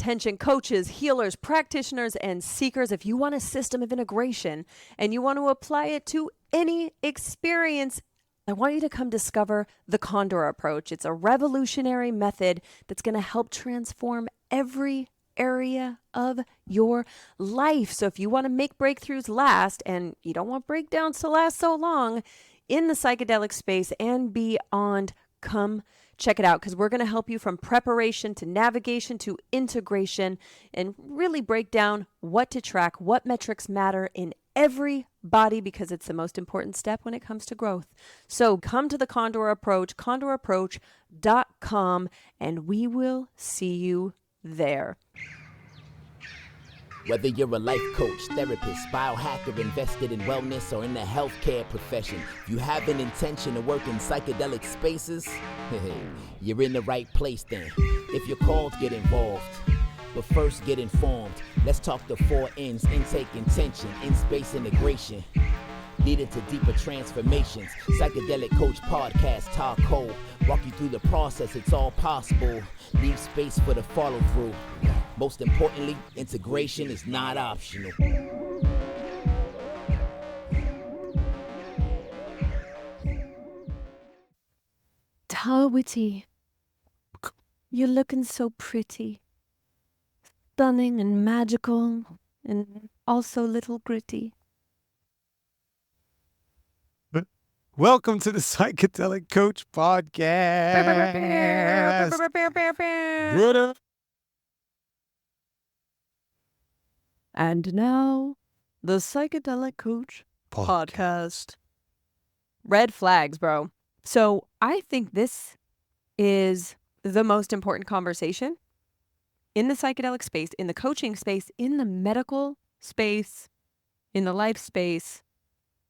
attention coaches, healers, practitioners, and seekers. If you want a system of integration and you want to apply it to any experience, I want you to come discover the Condor approach. It's a revolutionary method that's going to help transform every area of your life. So if you want to make breakthroughs last, and you don't want breakdowns to last so long in the psychedelic space and beyond, come check it out, because we're going to help you from preparation to navigation to integration and really break down what to track, what metrics matter in every body, because it's the most important step when it comes to growth. So come to the Condor Approach, condorapproach.com, and we will see you there. Whether you're a life coach, therapist, biohacker, invested in wellness, or in the healthcare profession, if you have an intention to work in psychedelic spaces, you're in the right place then. If you're called, get involved. But first, get informed. Let's talk the 4 N's: intake, intention, in-space integration, leading to deeper transformations. Psychedelic Coach Podcast, Tah and Kole. Walk you through the process, it's all possible. Leave space for the follow through. Most importantly, integration is not optional. Tawity, you're looking so pretty, stunning and magical, and also a little gritty. Welcome to the Psychedelic Coach Podcast. And now, the Psychedelic Coach Podcast. Red flags, bro. So I think this is the most important conversation in the psychedelic space, in the coaching space, in the medical space, in the life space,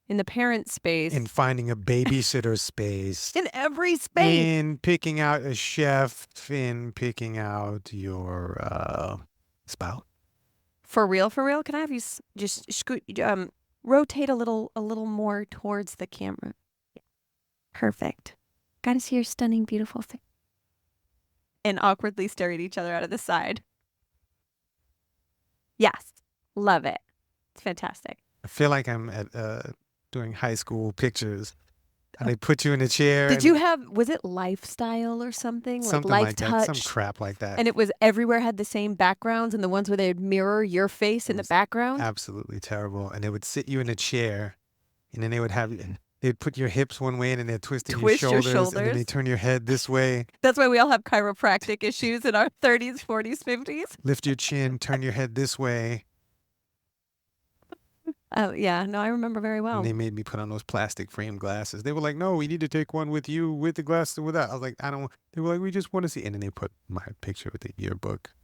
in the parent space. In finding a babysitter space. In every space. In picking out a chef. In picking out your spouse. For real, can I have you just rotate a little more towards the camera? Perfect. Gotta see your stunning, beautiful face. And awkwardly stare at each other out of the side. Yes. Love it. It's fantastic. I feel like I'm at doing high school pictures. And they put you in a chair. Did you have, was it Lifestyle or something? Something like like Touch? that. Some crap like that. And it was everywhere had the same backgrounds, and the ones where they'd mirror your face in the background? Absolutely terrible. And they would sit you in a chair, and then they would have they'd put your hips one way, and then they'd twist your shoulders, and then they turn your head this way. That's why we all have chiropractic issues in our 30s, 40s, 50s. Lift your chin, turn your head this way. Oh, yeah. No, I remember very well. And they made me put on those plastic frame glasses. They were like, no, we need to take one with you, with the glasses, without. I was like, I don't. They were like, we just want to see. And then they put my picture with the yearbook.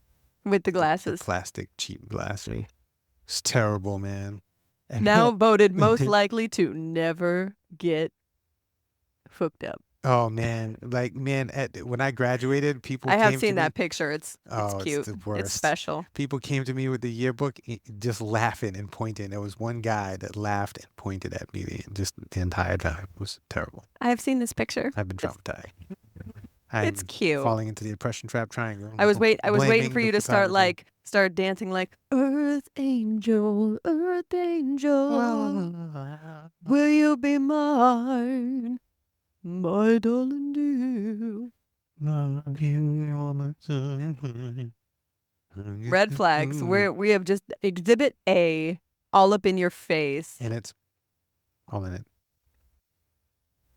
With the glasses. The plastic cheap glasses. It's terrible, man. And now voted most likely to never get hooked up. Oh, man. Like, man, when I graduated, people I came have seen that picture. It's cute. It's the worst. It's special. People came to me with the yearbook just laughing and pointing. There was one guy that laughed and pointed at me just the entire time. It was terrible. I have seen this picture. I've been traumatized. It's cute. Falling into the depression trap triangle. I was waiting for you to start dancing like Earth Angel, Earth Angel. Will you be mine? My darling dear. Red flags. We have just exhibit A all up in your face. And it's all in it.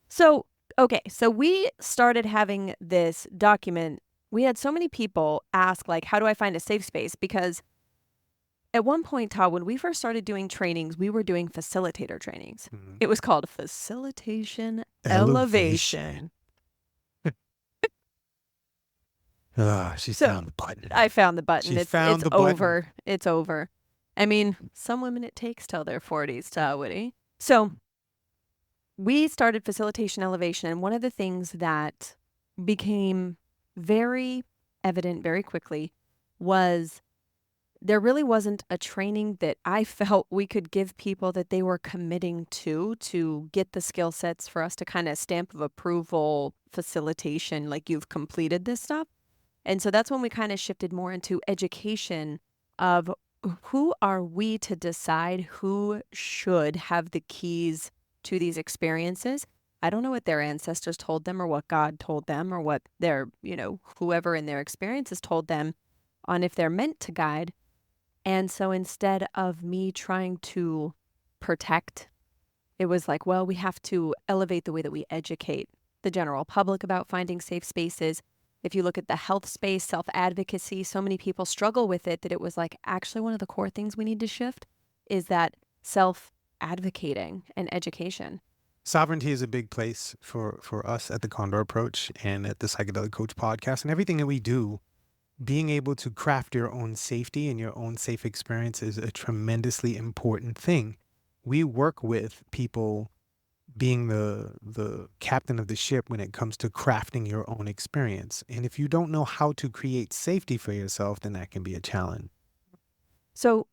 So, okay. So we started having this document. We had so many people ask, like, how do I find a safe space? Because at one point, Tah, when we first started doing trainings, we were doing facilitator trainings. Mm-hmm. It was called Facilitation Elevation. She found the button. I found the button. It's over. Button. It's over. I mean, some women it takes till their 40s, Tah Woody. So we started Facilitation Elevation, and one of the things that became very evident very quickly was there really wasn't a training that I felt we could give people that they were committing to get the skill sets for us to kind of stamp of approval, facilitation, like you've completed this stuff. And so that's when we kind of shifted more into education of who are we to decide who should have the keys to these experiences. I don't know what their ancestors told them or what God told them or what their, whoever in their experiences told them on if they're meant to guide. And so instead of me trying to protect, it was like, well, we have to elevate the way that we educate the general public about finding safe spaces. If you look at the health space, self-advocacy, so many people struggle with it that it was like, actually one of the core things we need to shift is that self-advocating and education. Sovereignty is a big place for us at the Condor Approach and at the Psychedelic Coach Podcast, and everything that we do. Being able to craft your own safety and your own safe experience is a tremendously important thing. We work with people being the captain of the ship when it comes to crafting your own experience. And if you don't know how to create safety for yourself, then that can be a challenge. So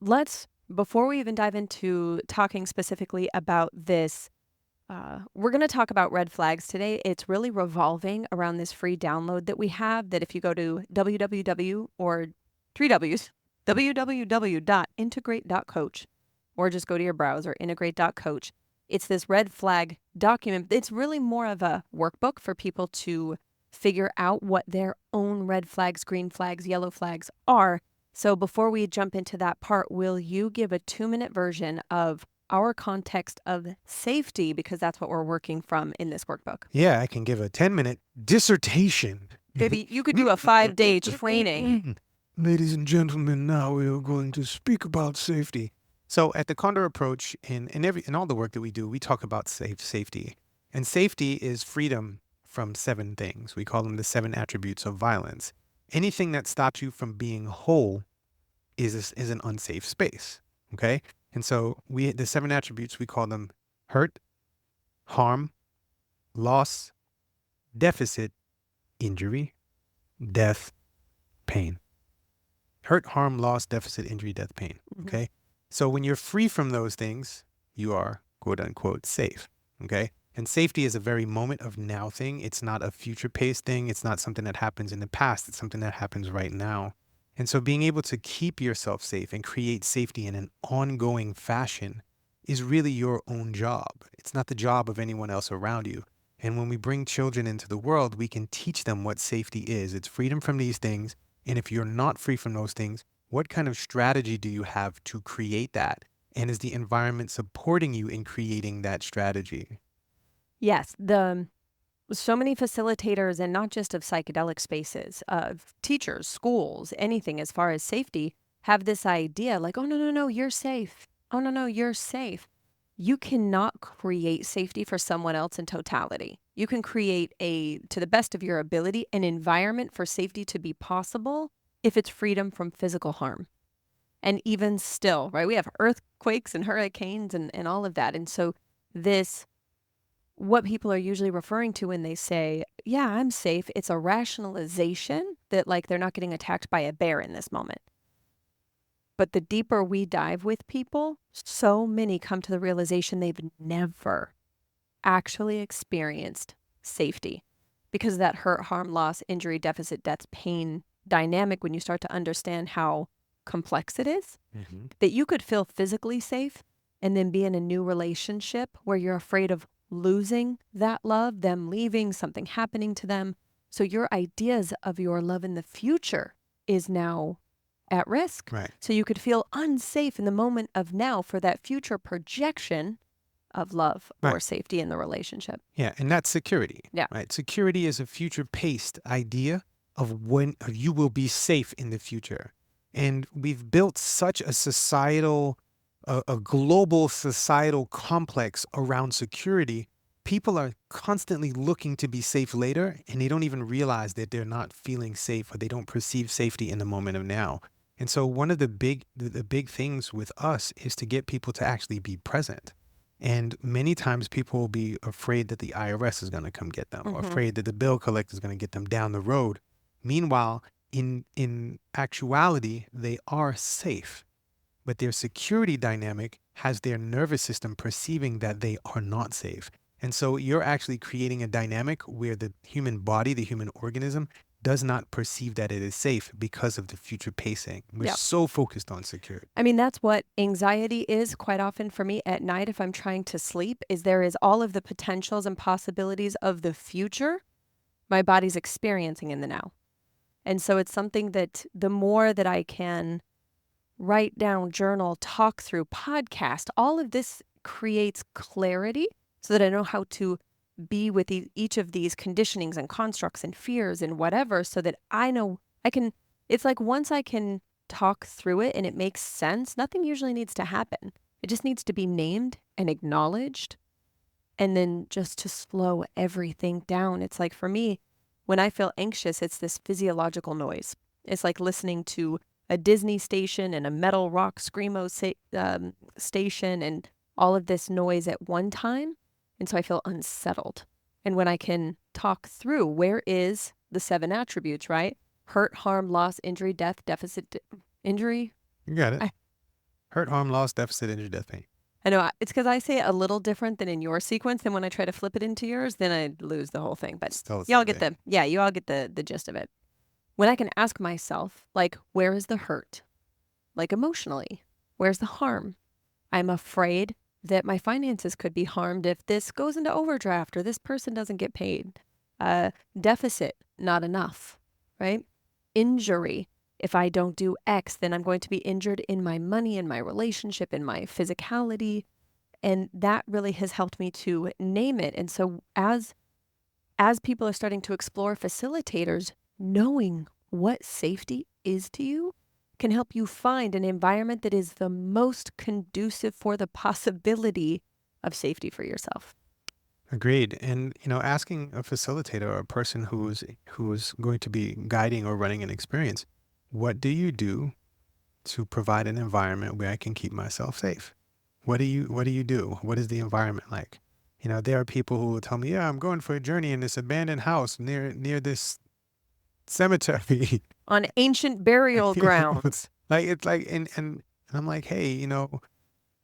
before we even dive into talking specifically about this, we're going to talk about red flags today. It's really revolving around this free download that we have, that if you go to www.integrate.coach, or just go to your browser, integrate.coach. It's this red flag document. It's really more of a workbook for people to figure out what their own red flags, green flags, yellow flags are. So before we jump into that part, will you give a 2-minute version of our context of safety, because that's what we're working from in this workbook? Yeah, I can give a 10-minute dissertation. Baby, you could do a 5-day training. Ladies and gentlemen, now we are going to speak about safety. So at the Condor Approach, in all the work that we do, we talk about safety. And safety is freedom from 7 things. We call them the 7 attributes of violence. Anything that stops you from being whole is an unsafe space. Okay? And so the 7 attributes, we call them hurt, harm, loss, deficit, injury, death, pain. Hurt, harm, loss, deficit, injury, death, pain. Okay? So when you're free from those things, you are, quote unquote, safe. Okay? And safety is a very moment of now thing. It's not a future paced thing. It's not something that happens in the past. It's something that happens right now. And so being able to keep yourself safe and create safety in an ongoing fashion is really your own job. It's not the job of anyone else around you. And when we bring children into the world, we can teach them what safety is. It's freedom from these things. And if you're not free from those things, what kind of strategy do you have to create that? And is the environment supporting you in creating that strategy? Yes, so many facilitators, and not just of psychedelic spaces, of teachers, schools, anything as far as safety, have this idea like, oh, no, you're safe. Oh, no, you're safe. You cannot create safety for someone else in totality. You can create to the best of your ability, an environment for safety to be possible if it's freedom from physical harm. And even still, right, we have earthquakes and hurricanes and all of that. And so what people are usually referring to when they say, yeah, I'm safe, it's a rationalization that like they're not getting attacked by a bear in this moment. But the deeper we dive with people, so many come to the realization they've never actually experienced safety because of that hurt, harm, loss, injury, deficit, death, pain dynamic. When you start to understand how complex it is, that you could feel physically safe and then be in a new relationship where you're afraid of losing that love, them leaving, something happening to them. So your ideas of your love in the future is now at risk. Right. So you could feel unsafe in the moment of now for that future projection of love or safety in the relationship. Yeah, and that's security. Yeah. Right. Security is a future-paced idea of when you will be safe in the future. And we've built such a a global societal complex around security. People are constantly looking to be safe later, and they don't even realize that they're not feeling safe or they don't perceive safety in the moment of now. And so one of the big things with us is to get people to actually be present. And many times people will be afraid that the IRS is going to come get them, or afraid that the bill collector is going to get them down the road. Meanwhile, in actuality, they are safe. But their security dynamic has their nervous system perceiving that they are not safe. And so you're actually creating a dynamic where the human body, the human organism, does not perceive that it is safe because of the future pacing. We're Yeah. so focused on security. I mean, that's what anxiety is quite often for me at night if I'm trying to sleep, is there is all of the potentials and possibilities of the future my body's experiencing in the now. And so it's something that the more that I can write down, journal, talk through, podcast, all of this creates clarity so that I know how to be with each of these conditionings and constructs and fears and whatever, so that I know I can, it's like once I can talk through it and it makes sense, nothing usually needs to happen. It just needs to be named and acknowledged, and then just to slow everything down. It's like for me, when I feel anxious, it's this physiological noise. It's like listening to a Disney station and a metal rock screamo station and all of this noise at one time. And so I feel unsettled. And when I can talk through, where is the 7 attributes, right? Hurt, harm, loss, injury, death, deficit, injury. You got it. Hurt, harm, loss, deficit, injury, death, pain. I know it's because I say it a little different than in your sequence. Then when I try to flip it into yours, then I lose the whole thing. But Still the y'all same get thing. you all get the gist of it. When I can ask myself, like, where is the hurt? Like emotionally, where's the harm? I'm afraid that my finances could be harmed if this goes into overdraft or this person doesn't get paid. Deficit, not enough, right? Injury, if I don't do X, then I'm going to be injured in my money, in my relationship, in my physicality. And that really has helped me to name it. And so as people are starting to explore facilitators, knowing what safety is to you can help you find an environment that is the most conducive for the possibility of safety for yourself. Agreed. And, asking a facilitator or a person who's going to be guiding or running an experience, what do you do to provide an environment where I can keep myself safe? What do you do? What is the environment like? There are people who will tell me, yeah, I'm going for a journey in this abandoned house near this cemetery. On ancient burial grounds. And I'm like, hey,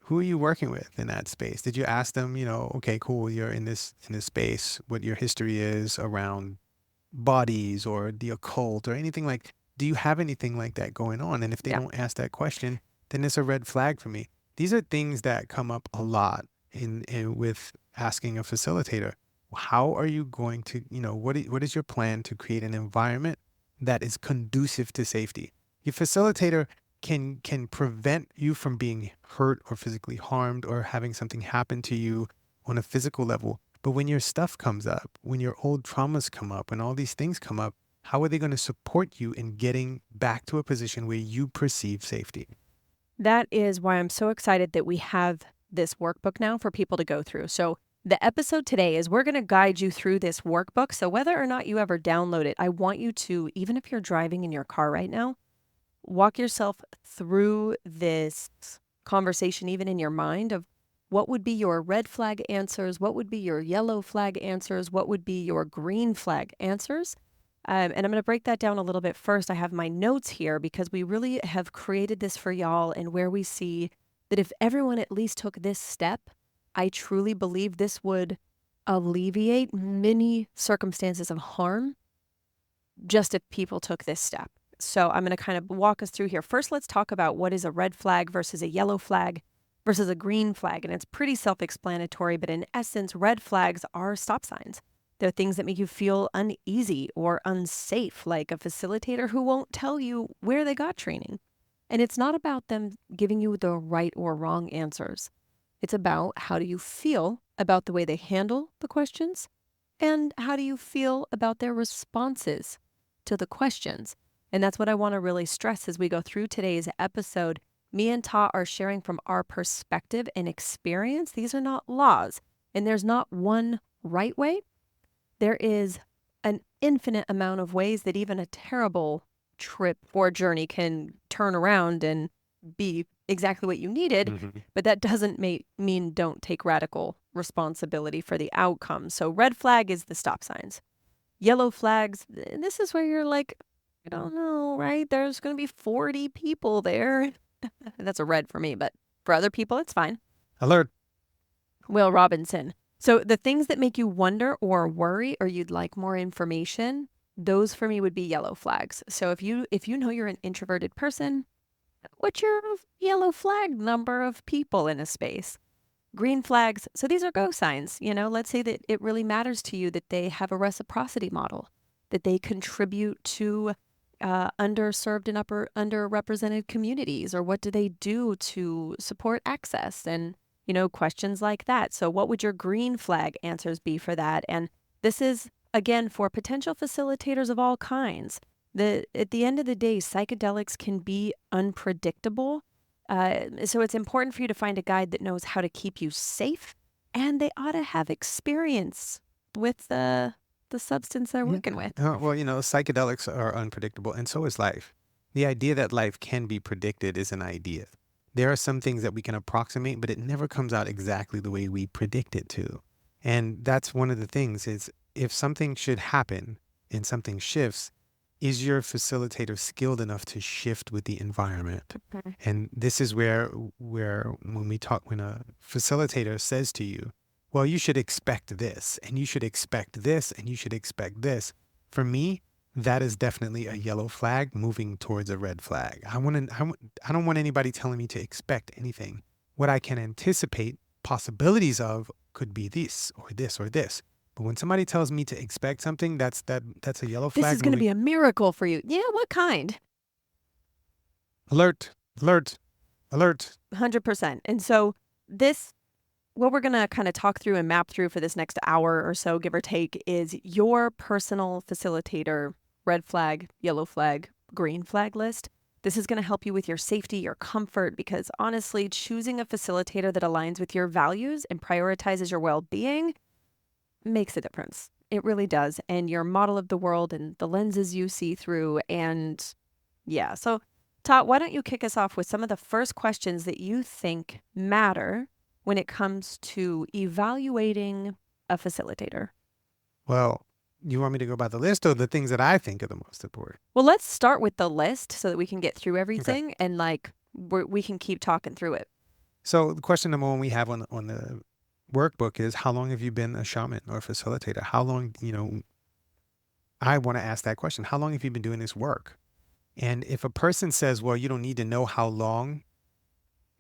who are you working with in that space? Did you ask them, okay, cool, you're in this space, what your history is around bodies or the occult or anything like, do you have anything like that going on? And if they don't ask that question, then it's a red flag for me. These are things that come up a lot in with asking a facilitator. How are you going to, what is your plan to create an environment that is conducive to safety? Your facilitator can prevent you from being hurt or physically harmed or having something happen to you on a physical level. But when your stuff comes up, when your old traumas come up, when all these things come up, how are they going to support you in getting back to a position where you perceive safety? That is why I'm so excited that we have this workbook now for people to go through. So the episode today is we're going to guide you through this workbook. So whether or not you ever download it, I want you to, even if you're driving in your car right now, walk yourself through this conversation, even in your mind, of what would be your red flag answers, what would be your yellow flag answers, what would be your green flag answers. And I'm going to break that down a little bit first. I have my notes here because we really have created this for y'all, and where we see that if everyone at least took this step, I truly believe this would alleviate many circumstances of harm just if people took this step. So I'm going to kind of walk us through here. First, let's talk about what is a red flag versus a yellow flag versus a green flag. And it's pretty self-explanatory, but in essence, red flags are stop signs. They're things that make you feel uneasy or unsafe, like a facilitator who won't tell you where they got training. And it's not about them giving you the right or wrong answers. It's about how do you feel about the way they handle the questions, and how do you feel about their responses to the questions. And that's what I want to really stress as we go through today's episode. Me and Tah are sharing from our perspective and experience. These are not laws, and there's not one right way. There is an infinite amount of ways that even a terrible trip or journey can turn around and be exactly what you needed, but that doesn't mean don't take radical responsibility for the outcome. So red flag is the stop signs. Yellow flags, this is where you're like, I don't know, right? There's going to be 40 people there. That's a red for me, but for other people, it's fine. Alert. Will Robinson. So the things that make you wonder or worry or you'd like more information, those for me would be yellow flags. So if you know you're an introverted person, what's your yellow flag number of people in a space? Green flags. So these are go signs. Let's say that it really matters to you that they have a reciprocity model, that they contribute to underserved and underrepresented communities, or what do they do to support access, and questions like that. So what would your green flag answers be for that? And this is, again, for potential facilitators of all kinds. At the end of the day, psychedelics can be unpredictable. So it's important for you to find a guide that knows how to keep you safe, and they ought to have experience with the substance they're working with. Well, psychedelics are unpredictable, and so is life. The idea that life can be predicted is an idea. There are some things that we can approximate, but it never comes out exactly the way we predict it to. And that's one of the things is, if something should happen and something shifts, is your facilitator skilled enough to shift with the environment? Mm-hmm. And this is where when a facilitator says to you, well, you should expect this, and you should expect this, and you should expect this. For me, that is definitely a yellow flag moving towards a red flag. I don't want anybody telling me to expect anything. What I can anticipate possibilities of could be this or this or this. But when somebody tells me to expect something, that's a yellow flag. This is going to be a miracle for you. Yeah, what kind? Alert, alert, alert. 100%. And so what we're going to kind of talk through and map through for this next hour or so, give or take, is your personal facilitator red flag, yellow flag, green flag list. This is going to help you with your safety, your comfort, because honestly, choosing a facilitator that aligns with your values and prioritizes your well-being makes a difference. It really does. And your model of the world and the lenses you see through. And yeah, so Tah, why don't you kick us off with some of the first questions that you think matter when it comes to evaluating a facilitator? Well, you want me to go by the list or the things that I think are the most important? Well, let's start with the list so that we can get through everything, and we can keep talking through it. So the question number one we have on the workbook is, how long have you been a shaman or a facilitator? How long, I want to ask that question. How long have you been doing this work? And if a person says, well, you don't need to know how long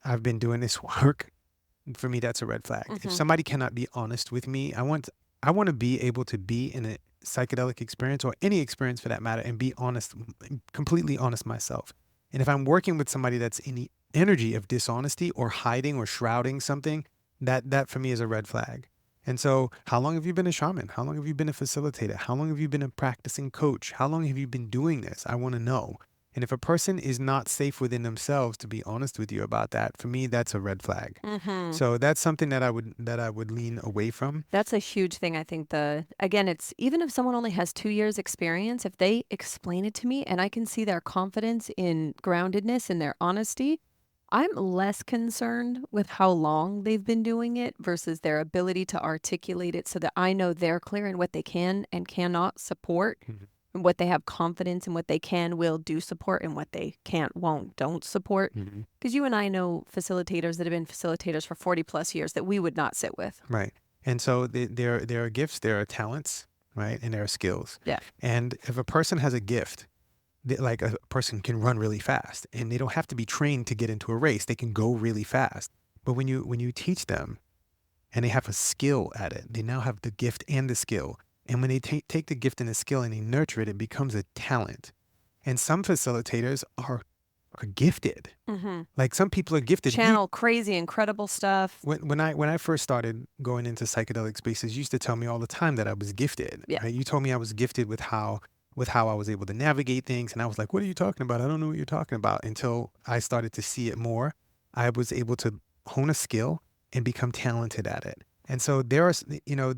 I've been doing this work, for me, that's a red flag. Mm-hmm. If somebody cannot be honest with me, I want to be able to be in a psychedelic experience, or any experience for that matter, and be honest, completely honest myself. And if I'm working with somebody that's in the energy of dishonesty or hiding or shrouding something, that for me is a red flag. And so, how long have you been a shaman? How long have you been a facilitator? How long have you been a practicing coach? How long have you been doing this? I want to know. And if a person is not safe within themselves to be honest with you about that, for me, that's a red flag. Mm-hmm. So that's something that I would lean away from. That's a huge thing. I think it's even if someone only has 2 years experience, if they explain it to me and I can see their confidence in groundedness and their honesty, I'm less concerned with how long they've been doing it versus their ability to articulate it so that I know they're clear in what they can and cannot support, and what they have confidence in, what they can, will, do support, and what they can't, won't, don't support. Because you and I know facilitators that have been facilitators for 40 plus years that we would not sit with. Right. And so there are gifts, there are talents, right? And there are skills. Yeah. And if a person has a gift, like a person can run really fast, and they don't have to be trained to get into a race. They can go really fast. But when you teach them and they have a skill at it, they now have the gift and the skill. And when they take the gift and the skill and they nurture it, it becomes a talent. And some facilitators are gifted. Mm-hmm. Like, some people are gifted. Channel crazy, incredible stuff. When I first started going into psychedelic spaces, you used to tell me all the time that I was gifted. Yeah. Right? You told me I was gifted with how I was able to navigate things. And I was like, what are you talking about? I don't know what you're talking about. Until I started to see it more, I was able to hone a skill and become talented at it. And so there are,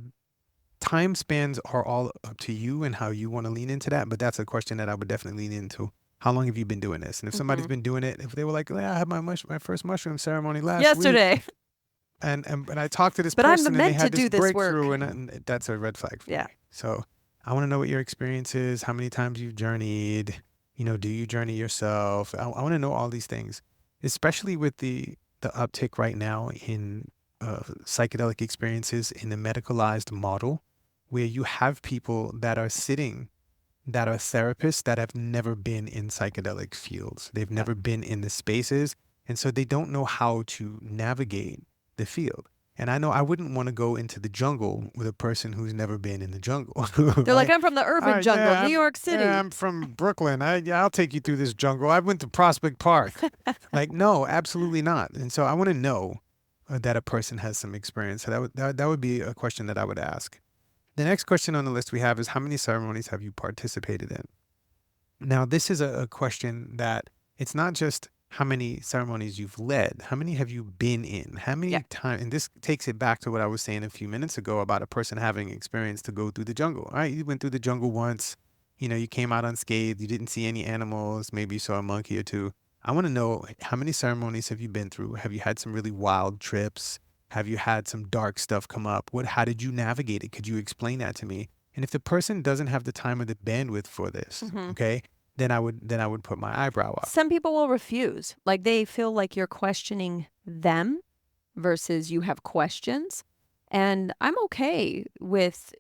time spans are all up to you and how you want to lean into that. But that's a question that I would definitely lean into. How long have you been doing this? And if somebody's been doing it, if they were like, I had my first mushroom ceremony yesterday. week. And I talked to this but person I'm and they meant had to do this this breakthrough, work. and that's a red flag for Yeah. me. So I want to know what your experience is, how many times you've journeyed, do you journey yourself? I want to know all these things, especially with the uptick right now in psychedelic experiences in the medicalized model, where you have people that are sitting that are therapists that have never been in psychedelic fields. They've never been in the spaces. And so they don't know how to navigate the field. And I know I wouldn't want to go into the jungle with a person who's never been in the jungle. They're like, I'm from the urban jungle, yeah, New York City. I'm from Brooklyn. I'll take you through this jungle. I went to Prospect Park. Like, no, absolutely not. And so I want to know that a person has some experience. So that would be a question that I would ask. The next question on the list we have is, how many ceremonies have you participated in? Now, this is a question that it's not just how many ceremonies you've led, how many have you been in? How many times, and this takes it back to what I was saying a few minutes ago about a person having experience to go through the jungle. All right, you went through the jungle once, you came out unscathed, you didn't see any animals, maybe you saw a monkey or two. I want to know, how many ceremonies have you been through? Have you had some really wild trips? Have you had some dark stuff come up? How did you navigate it? Could you explain that to me? And if the person doesn't have the time or the bandwidth for this, okay, then I would put my eyebrow up. Some people will refuse. Like, they feel like you're questioning them versus you have questions. And I'm okay with,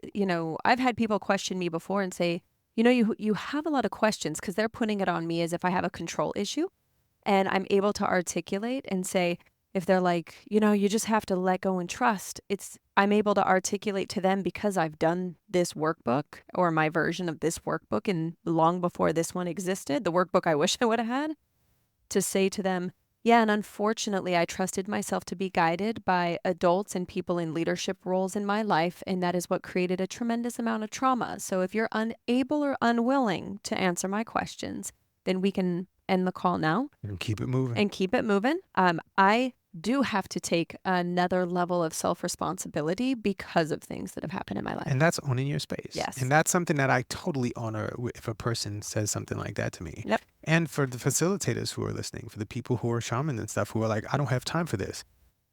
I've had people question me before and say, you have a lot of questions, because they're putting it on me as if I have a control issue. And I'm able to articulate and say, if they're like, you just have to let go and trust, I'm able to articulate to them, because I've done this workbook, or my version of this workbook, and long before this one existed, the workbook I wish I would have had, to say to them, yeah, and unfortunately, I trusted myself to be guided by adults and people in leadership roles in my life, and that is what created a tremendous amount of trauma. So if you're unable or unwilling to answer my questions, then we can end the call now. And keep it moving. I do have to take another level of self-responsibility because of things that have happened in my life. And that's owning your space. Yes. And that's something that I totally honor if a person says something like that to me. Yep. And for the facilitators who are listening, for the people who are shamans and stuff who are like, I don't have time for this.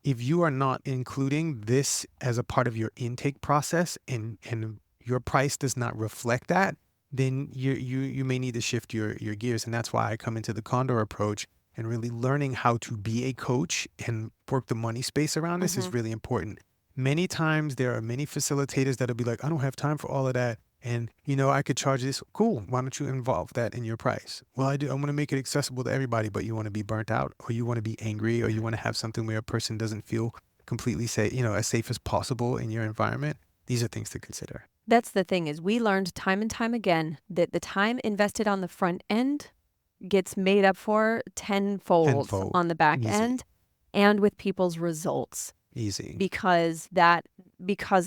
If you are not including this as a part of your intake process, and your price does not reflect that, then you may need to shift your gears. And that's why I come into the Condor approach, and really learning how to be a coach and work the money space around this is really important. Many times there are many facilitators that'll be like, I don't have time for all of that. And, I could charge this. Cool. Why don't you involve that in your price? Well, I do. I want to make it accessible to everybody, but you want to be burnt out, or you want to be angry, or you want to have something where a person doesn't feel completely safe, as safe as possible in your environment. These are things to consider. That's the thing, is we learned time and time again that the time invested on the front end gets made up for tenfold on the back end, and with people's results. Easy. Because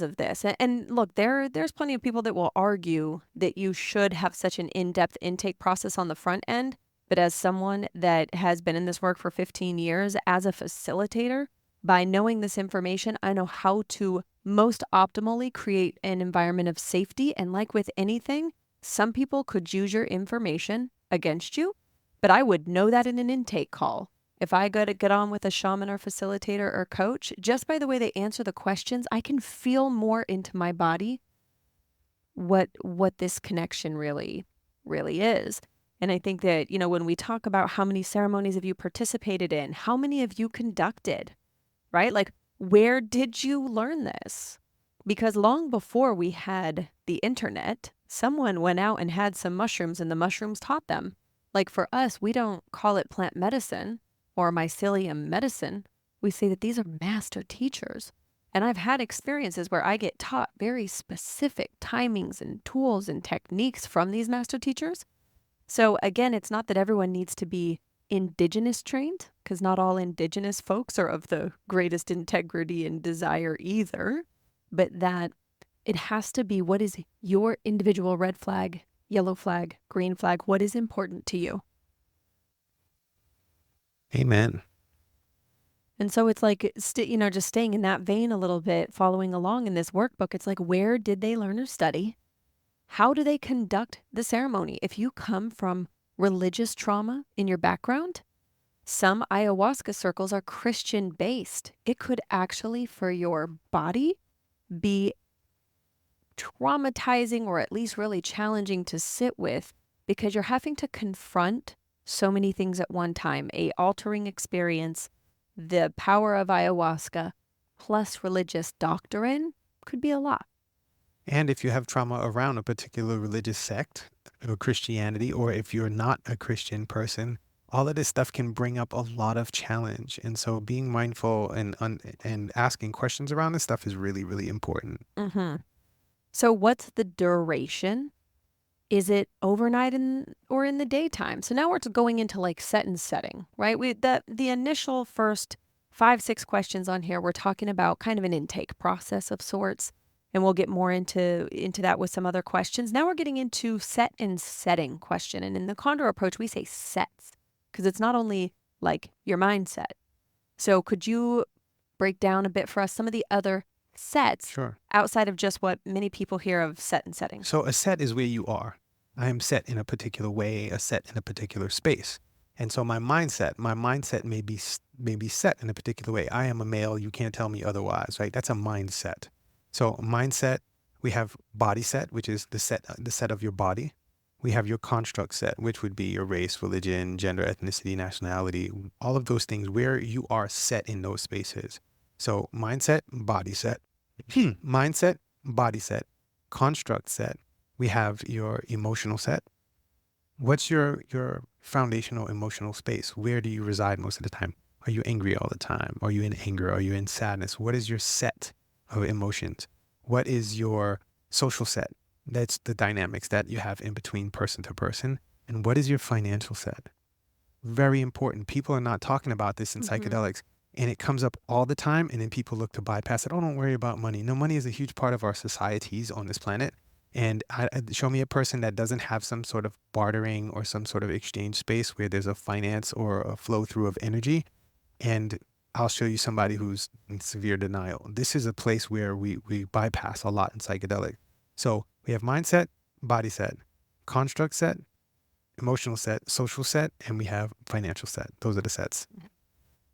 of this. And look, there's plenty of people that will argue that you should have such an in-depth intake process on the front end. But as someone that has been in this work for 15 years as a facilitator, by knowing this information, I know how to most optimally create an environment of safety. And like with anything, some people could use your information against you, but I would know that in an intake call. If I go to get on with a shaman or facilitator or coach, just by the way they answer the questions, I can feel more into my body what this connection really is. And I think that, when we talk about how many ceremonies have you participated in, how many have you conducted, right? Like, where did you learn this? Because long before we had the internet, someone went out and had some mushrooms, and the mushrooms taught them. Like, for us, we don't call it plant medicine or mycelium medicine. We say that these are master teachers. And I've had experiences where I get taught very specific timings and tools and techniques from these master teachers. So again, it's not that everyone needs to be indigenous trained, because not all indigenous folks are of the greatest integrity and desire either, but that it has to be, what is your individual red flag, yellow flag, green flag? What is important to you? Amen. And so it's like, just staying in that vein a little bit, following along in this workbook, it's like, where did they learn or study? How do they conduct the ceremony? If you come from religious trauma in your background, some ayahuasca circles are Christian based. It could actually, for your body, be traumatizing, or at least really challenging to sit with, because you're having to confront so many things at one time. A altering experience, the power of ayahuasca, plus religious doctrine could be a lot. And if you have trauma around a particular religious sect, Christianity, or if you're not a Christian person, all of this stuff can bring up a lot of challenge. And so being mindful and asking questions around this stuff is really, really important. Mm-hmm. So what's the duration? Is it overnight or in the daytime? So now we're going into like set and setting, right? The initial first 5-6 questions on here, we're talking about kind of an intake process of sorts, and we'll get more into that with some other questions. Now we're getting into set and setting question, and in the Condor approach, we say sets because it's not only like your mindset. So could you break down a bit for us some of the other sets Sure. outside of just what many people hear of set and setting? So a set is where you are. I am set in a particular way, a set in a particular space. And so my mindset may be set in a particular way. I am a male, you can't tell me otherwise, right? That's a mindset. So mindset, we have body set, which is the set of your body. We have your construct set, which would be your race, religion, gender, ethnicity, nationality, all of those things where you are set in those spaces. So mindset, body set, mindset, body set, construct set. We have your emotional set. What's your foundational emotional space? Where do you reside most of the time? Are you angry all the time? Are you in anger? Are you in sadness? What is your set of emotions? What is your social set? That's the dynamics that you have in between person to person. And what is your financial set? Very important. People are not talking about this in psychedelics. And it comes up all the time. And then people look to bypass it. Oh, don't worry about money. No, money is a huge part of our societies on this planet. And show me a person that doesn't have some sort of bartering or some sort of exchange space where there's a finance or a flow through of energy. And I'll show you somebody who's in severe denial. This is a place where we bypass a lot in psychedelic. So we have mindset, body set, construct set, emotional set, social set, and we have financial set. Those are the sets.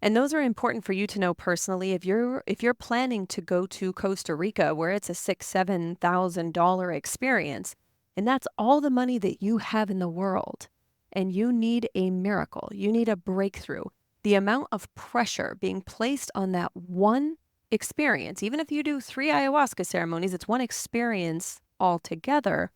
And those are important for you to know personally. If you're planning to go to Costa Rica, where it's a $6,000-$7,000 experience, and that's all the money that you have in the world, and you need a miracle, you need a breakthrough, the amount of pressure being placed on that one experience, even if you do 3 ayahuasca ceremonies, it's one experience altogether,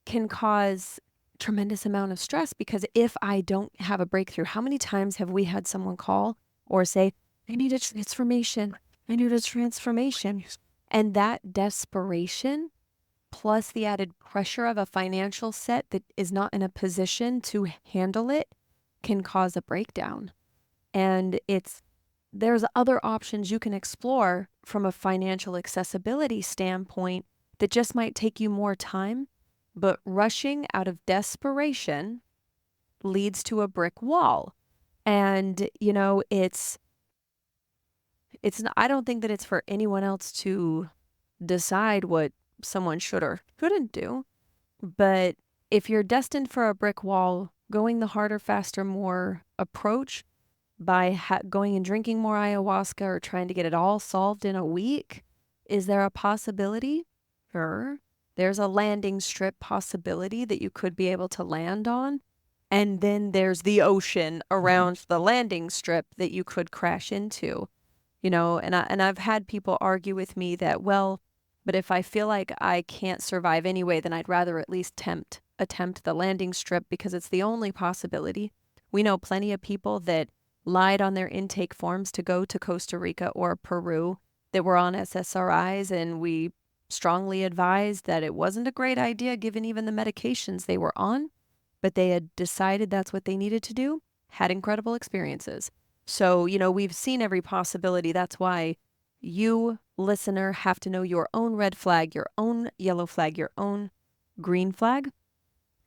can cause tremendous amount of stress. Because if I don't have a breakthrough, how many times have we had someone call or say, I need a transformation, I need a transformation? And that desperation plus the added pressure of a financial set that is not in a position to handle it can cause a breakdown. And there's other options you can explore from a financial accessibility standpoint that just might take you more time. But rushing out of desperation leads to a brick wall. And, I don't think that it's for anyone else to decide what someone should or shouldn't do. But if you're destined for a brick wall, going the harder, faster, more approach by going and drinking more ayahuasca or trying to get it all solved in a week, is there a possibility? Sure. There's a landing strip possibility that you could be able to land on. And then there's the ocean around the landing strip that you could crash into, and I've had people argue with me that, well, but if I feel like I can't survive anyway, then I'd rather at least attempt the landing strip because it's the only possibility. We know plenty of people that lied on their intake forms to go to Costa Rica or Peru that were on SSRIs, and we strongly advised that it wasn't a great idea given even the medications they were on, but they had decided that's what they needed to do, had incredible experiences. So, we've seen every possibility. That's why you, listener, have to know your own red flag, your own yellow flag, your own green flag.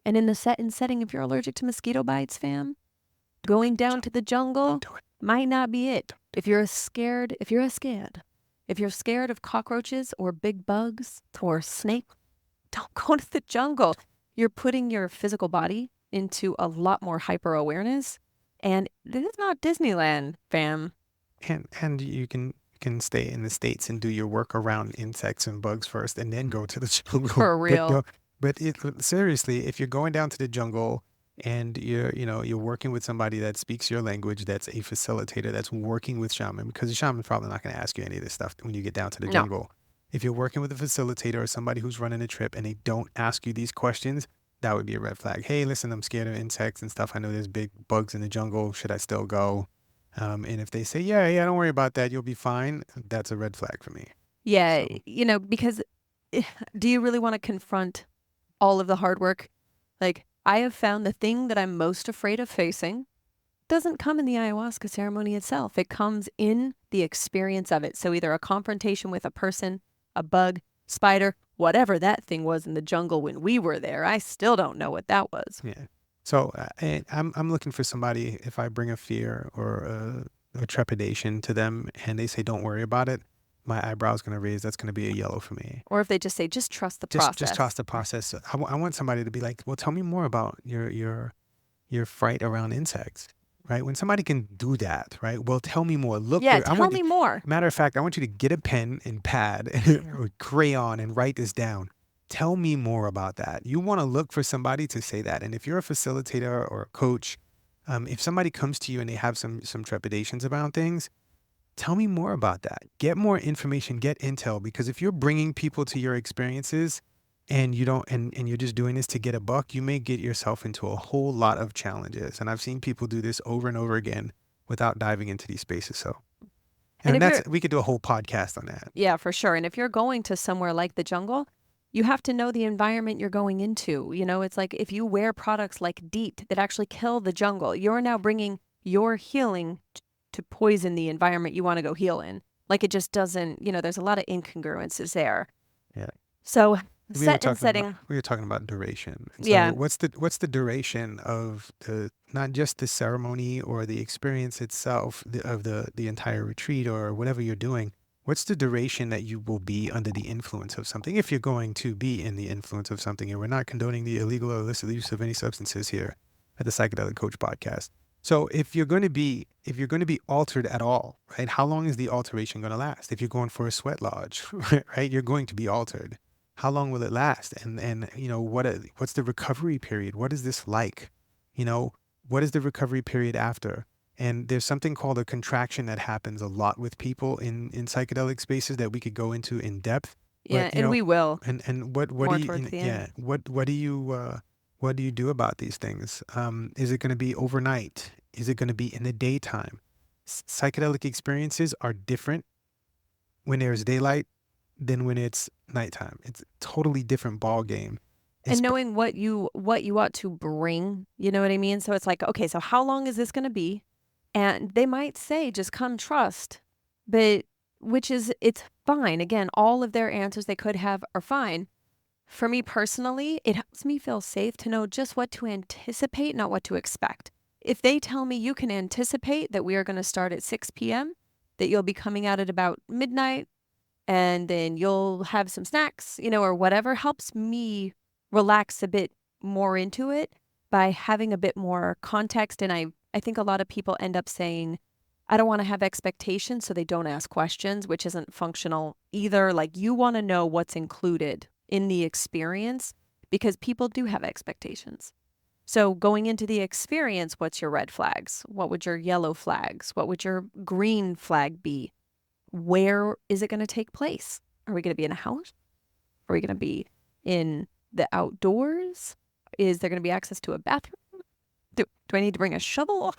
And in the setting, if you're allergic to mosquito bites, fam, going down to the jungle might not be it. If you're scared of cockroaches or big bugs or snakes, don't go to the jungle. You're putting your physical body into a lot more hyper awareness, and this is not Disneyland, fam. And you can stay in the States and do your work around insects and bugs first, and then go to the jungle. For real. But seriously, if you're going down to the jungle and you're working with somebody that speaks your language, that's a facilitator, that's working with shaman, because the shaman's probably not going to ask you any of this stuff when you get down to the jungle. If you're working with a facilitator or somebody who's running a trip and they don't ask you these questions, that would be a red flag. Hey, listen, I'm scared of insects and stuff. I know there's big bugs in the jungle. Should I still go? And if they say, yeah, don't worry about that, you'll be fine, that's a red flag for me. Yeah, So, because do you really want to confront all of the hard work? Like, I have found the thing that I'm most afraid of facing doesn't come in the ayahuasca ceremony itself. It comes in the experience of it. So either a confrontation with a person, a bug, spider, whatever that thing was in the jungle when we were there. I still don't know what that was. yeah. So and I'm looking for somebody, if I bring a fear or a trepidation to them and they say, don't worry about it, my eyebrow's going to raise. That's going to be a yellow for me. Or if they just say, just trust the process. Just trust the process. I want somebody to be like, well, tell me more about your fright around insects, right? When somebody can do that, right? Well, tell me more. Look, Yeah, I tell me more. Matter of fact, I want you to get a pen and pad or crayon and write this down. Tell me more about that. You want to look for somebody to say that. And if you're a facilitator or a coach, if somebody comes to you and they have some trepidations about things, tell me more about that. Get more information, get intel, because if you're bringing people to your experiences and you don't, and you're just doing this to get a buck, you may get yourself into a whole lot of challenges. And I've seen people do this over and over again without diving into these spaces. So, And if we could do a whole podcast on that. Yeah, for sure. And if you're going to somewhere like the jungle, you have to know the environment you're going into. It's like if you wear products like DEET that actually kill the jungle, you're now bringing your healing to poison the environment you want to go heal in. Like it just doesn't, there's a lot of incongruences there. Yeah. So We were talking about duration. So Yeah. What's the duration of not just the ceremony or the experience itself of the entire retreat or whatever you're doing? What's the duration that you will be under the influence of something, if you're going to be in the influence of something? And we're not condoning the illegal or illicit use of any substances here at the Psychedelic Coach Podcast. So if you're going to be altered at all, right? How long is the alteration going to last? If you're going for a sweat lodge, right? You're going to be altered. How long will it last? And what's the recovery period? What is this like? What is the recovery period after? And there's something called a contraction that happens a lot with people in psychedelic spaces that we could go into in depth. Yeah, But, and we will. And what More do you towards the end. what do you do about these things? Is it going to be overnight? Is it going to be in the daytime? Psychedelic experiences are different when there's daylight than when it's nighttime. It's a totally different ball game. And knowing what you ought to bring, you know what I mean? So it's like, okay, so how long is this going to be? And they might say, just come trust, but it's fine. Again, all of their answers they could have are fine. For me personally, it helps me feel safe to know just what to anticipate, not what to expect. If they tell me you can anticipate that we are going to start at 6 p.m., that you'll be coming out at about midnight, and then you'll have some snacks, or whatever, helps me relax a bit more into it by having a bit more context. And I think a lot of people end up saying, I don't want to have expectations, so they don't ask questions, which isn't functional either. Like you want to know what's included in the experience because people do have expectations. So going into the experience, what's your red flags? What would your yellow flags? What would your green flag be? Where is it going to take place? Are we going to be in a house? Are we going to be in the outdoors? Is there going to be access to a bathroom? Do I need to bring a shovel?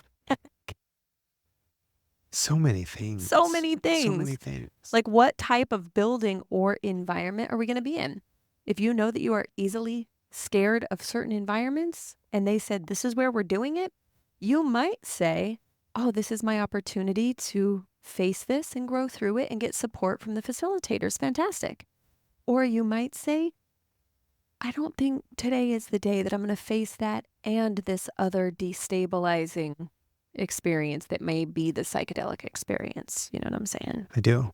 So many things. So many things. So many things. Like what type of building or environment are we going to be in? If you know that you are easily scared of certain environments and they said, this is where we're doing it, you might say, oh, this is my opportunity to face this and grow through it and get support from the facilitators. Fantastic. Or you might say, I don't think today is the day that I'm going to face that and this other destabilizing experience that may be the psychedelic experience. You know what I'm saying? I do.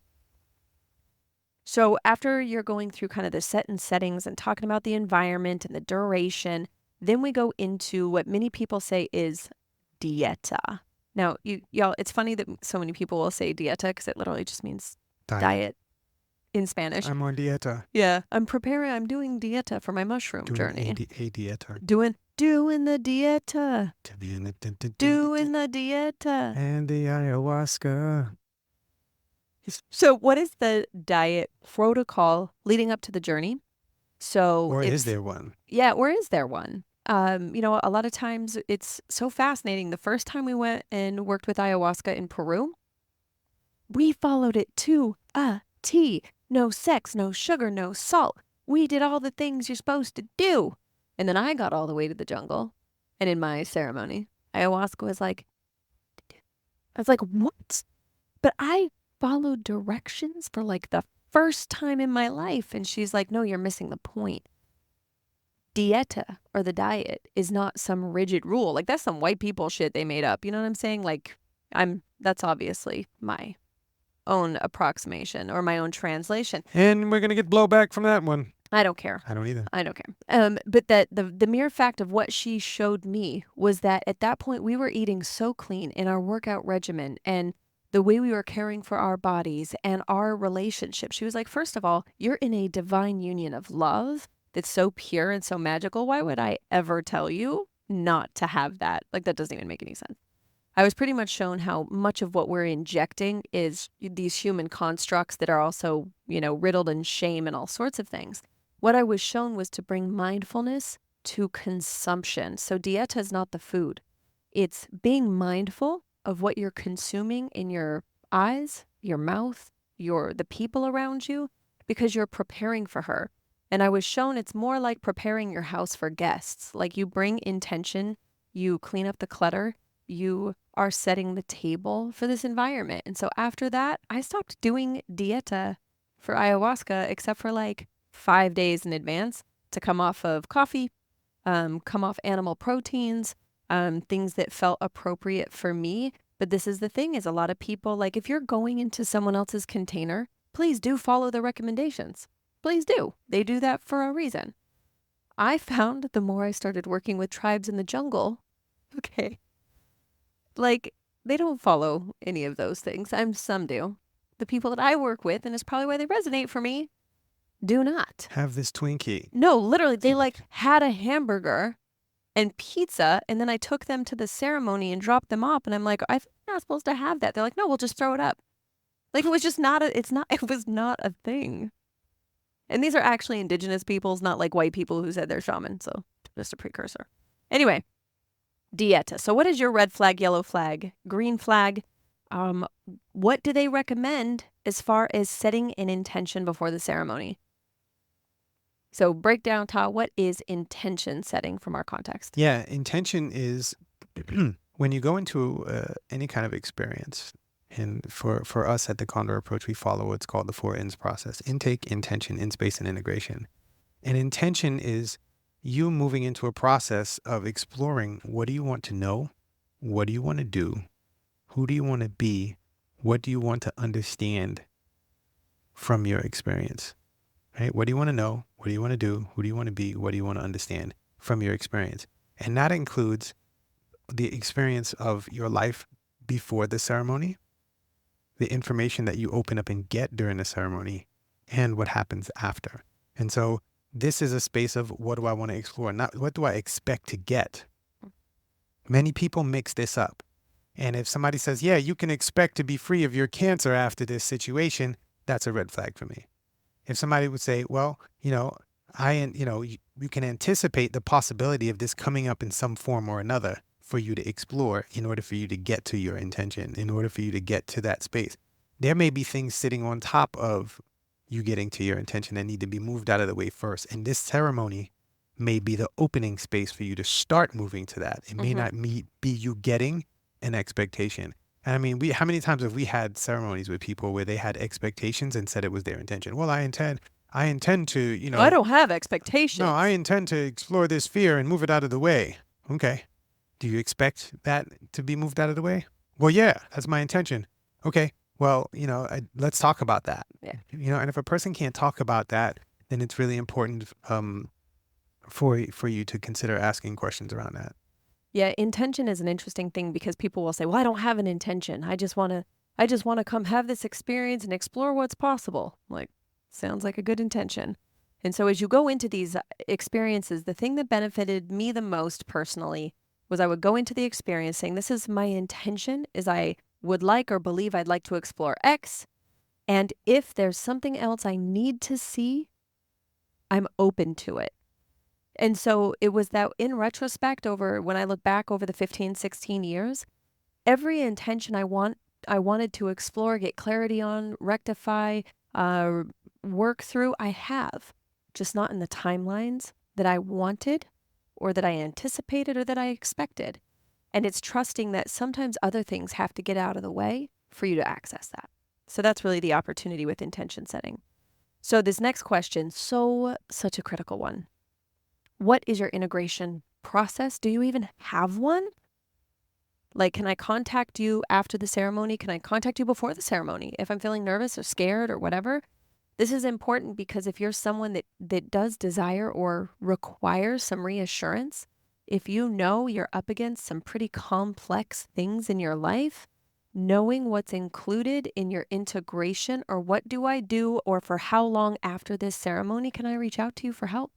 So after you're going through kind of the set and settings and talking about the environment and the duration, then we go into what many people say is Dieta. Now, y'all, it's funny that so many people will say Dieta because it literally just means diet in Spanish. I'm on Dieta. Yeah. I'm doing Dieta for my mushroom journey. A Dieta. Doing the Dieta. Doing the Dieta. And the ayahuasca. So what is the diet protocol leading up to the journey? So Or it's, is there one? yeah, or is there one? A lot of times it's so fascinating. The first time we went and worked with ayahuasca in Peru, we followed it to a T. No sex, no sugar, no salt. We did all the things you're supposed to do. And then I got all the way to the jungle. And in my ceremony, ayahuasca was like, I was like, what? But I followed directions for like the first time in my life. And she's like, no, you're missing the point. Dieta, or the diet, is not some rigid rule. Like, that's some white people shit they made up. You know what I'm saying? Like, that's obviously my own approximation or my own translation. And we're going to get blowback from that one. I don't care. I don't either. I don't care. But that the mere fact of what she showed me was that at that point we were eating so clean in our workout regimen and the way we were caring for our bodies and our relationship. She was like, first of all, you're in a divine union of love that's so pure and so magical. Why would I ever tell you not to have that? Like, that doesn't even make any sense. I was pretty much shown how much of what we're injecting is these human constructs that are also, riddled in shame and all sorts of things. What I was shown was to bring mindfulness to consumption. So dieta is not the food. It's being mindful of what you're consuming in your eyes, your mouth, the people around you, because you're preparing for her. And I was shown it's more like preparing your house for guests. Like, you bring intention, you clean up the clutter, you are setting the table for this environment. And so after that, I stopped doing dieta for ayahuasca, except for like 5 days in advance to come off of coffee, come off animal proteins, things that felt appropriate for me. But this is the thing, is a lot of people, like, if you're going into someone else's container, please do follow the recommendations. Please do. They do that for a reason. I found the more I started working with tribes in the jungle, okay, like, they don't follow any of those things. Some do. The people that I work with, and it's probably why they resonate for me, do not. Have this Twinkie. No, literally, they like had a hamburger and pizza, and then I took them to the ceremony and dropped them off, and I'm like, I'm not supposed to have that. They're like, no, we'll just throw it up. Like, it was just not it was not a thing. And these are actually indigenous peoples, not like white people who said they're shaman. So just a precursor. Anyway, dieta. So what is your red flag, yellow flag, green flag? What do they recommend as far as setting an intention before the ceremony? So break down, Tah, what is intention setting from our context? Yeah, intention is when you go into any kind of experience. And for us at the Condor approach, we follow what's called the 4 Ins process: intake, intention, in space, and integration. And intention is you moving into a process of exploring, what do you want to know? What do you want to do? Who do you want to be? What do you want to understand from your experience? Right? What do you want to know? What do you want to do? Who do you want to be? What do you want to understand from your experience? And that includes the experience of your life before the ceremony, the information that you open up and get during the ceremony, and what happens after. And so this is a space of, what do I want to explore? Not what do I expect to get? Many people mix this up. And if somebody says, yeah, you can expect to be free of your cancer after this situation, that's a red flag for me. If somebody would say, well, you can anticipate the possibility of this coming up in some form or another for you to explore in order for you to get to your intention, in order for you to get to that space. There may be things sitting on top of you getting to your intention that need to be moved out of the way first. And this ceremony may be the opening space for you to start moving to that. It may not be you getting an expectation. And I mean, how many times have we had ceremonies with people where they had expectations and said it was their intention? Well, I intend to, I don't have expectations. No, I intend to explore this fear and move it out of the way. Okay. Do you expect that to be moved out of the way? Well, yeah, that's my intention. Okay. Well, let's talk about that. Yeah. And if a person can't talk about that, then it's really important for you to consider asking questions around that. Yeah, intention is an interesting thing because people will say, well, I don't have an intention. I just want to come have this experience and explore what's possible. Like, sounds like a good intention. And so as you go into these experiences, the thing that benefited me the most personally was I would go into the experience saying, this is my intention, is I would like or believe I'd like to explore X. And if there's something else I need to see, I'm open to it. And so it was that in retrospect, when I look back over the 15, 16 years, every intention I wanted to explore, get clarity on, rectify, work through, I have, just not in the timelines that I wanted or that I anticipated or that I expected. And it's trusting that sometimes other things have to get out of the way for you to access that. So that's really the opportunity with intention setting. So this next question, such a critical one. What is your integration process? Do you even have one? Like, can I contact you after the ceremony? Can I contact you before the ceremony if I'm feeling nervous or scared or whatever? This is important because if you're someone that does desire or requires some reassurance, if you know you're up against some pretty complex things in your life, knowing what's included in your integration, or what do I do, or for how long after this ceremony can I reach out to you for help?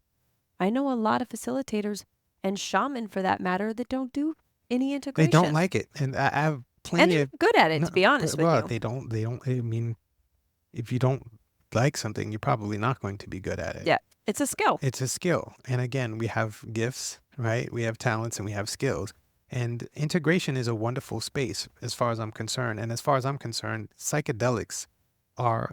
I know a lot of facilitators and shaman, for that matter, that don't do any integration. They don't like it. And I have plenty and of... they're good at it, to be honest with you. They don't, I mean, if you don't like something, you're probably not going to be good at it. Yeah, it's a skill. It's a skill. And again, we have gifts, right? We have talents and we have skills. And integration is a wonderful space as far as I'm concerned. And as far as I'm concerned, psychedelics are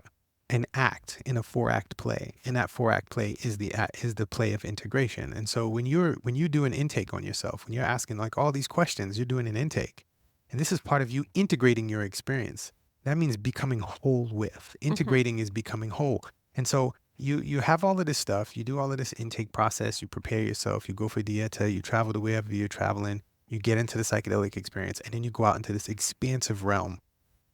an act in a 4-act play. And that 4-act play is the play of integration. And so when you do an intake on yourself, when you're asking like all these questions, you're doing an intake. And this is part of you integrating your experience. That means becoming whole with. Integrating is becoming whole. And so you have all of this stuff, you do all of this intake process, you prepare yourself, you go for Dieta, you travel to wherever you're traveling, you get into the psychedelic experience, and then you go out into this expansive realm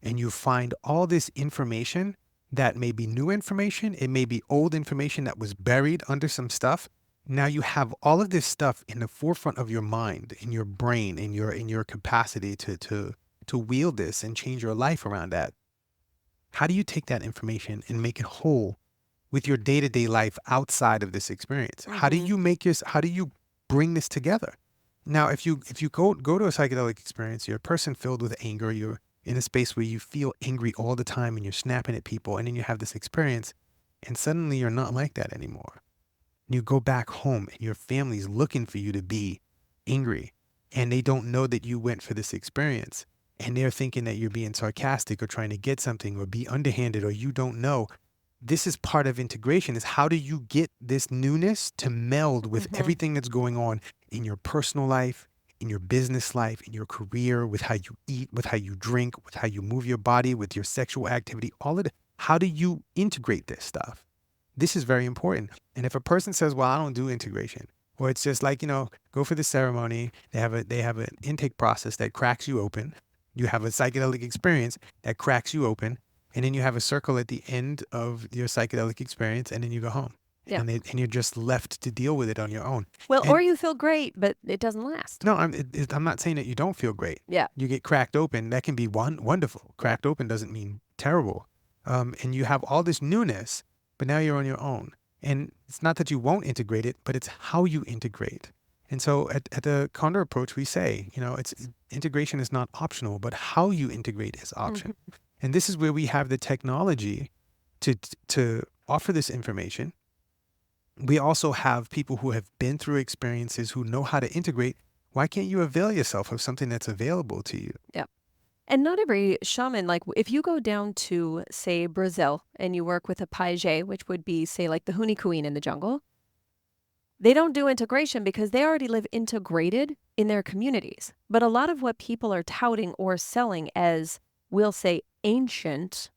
and you find all this information that may be new information, it may be old information that was buried under some stuff. Now you have all of this stuff in the forefront of your mind, in your brain, in your capacity to wield this and change your life around that. How do you take that information and make it whole with your day-to-day life outside of this experience? How do you bring this together? Now, if you go to a psychedelic experience, you're a person filled with anger, you're in a space where you feel angry all the time and you're snapping at people, and then you have this experience and suddenly you're not like that anymore. You go back home and your family's looking for you to be angry and they don't know that you went for this experience. And they're thinking that you're being sarcastic or trying to get something or be underhanded, or you don't know. This is part of integration, is how do you get this newness to meld with everything that's going on in your personal life, in your business life, in your career, with how you eat, with how you drink, with how you move your body, with your sexual activity, all of it. How do you integrate this stuff? This is very important. And if a person says, well, I don't do integration, or it's just like, go for the ceremony, they have an intake process that cracks you open. You have a psychedelic experience that cracks you open, and then you have a circle at the end of your psychedelic experience, and then you go home. Yeah. And you're just left to deal with it on your own. Well, or you feel great, but it doesn't last. No, I'm not saying that you don't feel great. Yeah. You get cracked open. That can be wonderful. Cracked open doesn't mean terrible. And you have all this newness, but now you're on your own. And it's not that you won't integrate it, but it's how you integrate. And so at the Condor approach, we say, integration is not optional, but how you integrate is optional. And this is where we have the technology to offer this information. We also have people who have been through experiences who know how to integrate. Why can't you avail yourself of something that's available to you? Yeah. And not every shaman, like if you go down to, say, Brazil and you work with a paige, which would be, say, like the Huni Queen in the jungle, they don't do integration because they already live integrated in their communities. But a lot of what people are touting or selling as, we'll say, ancient,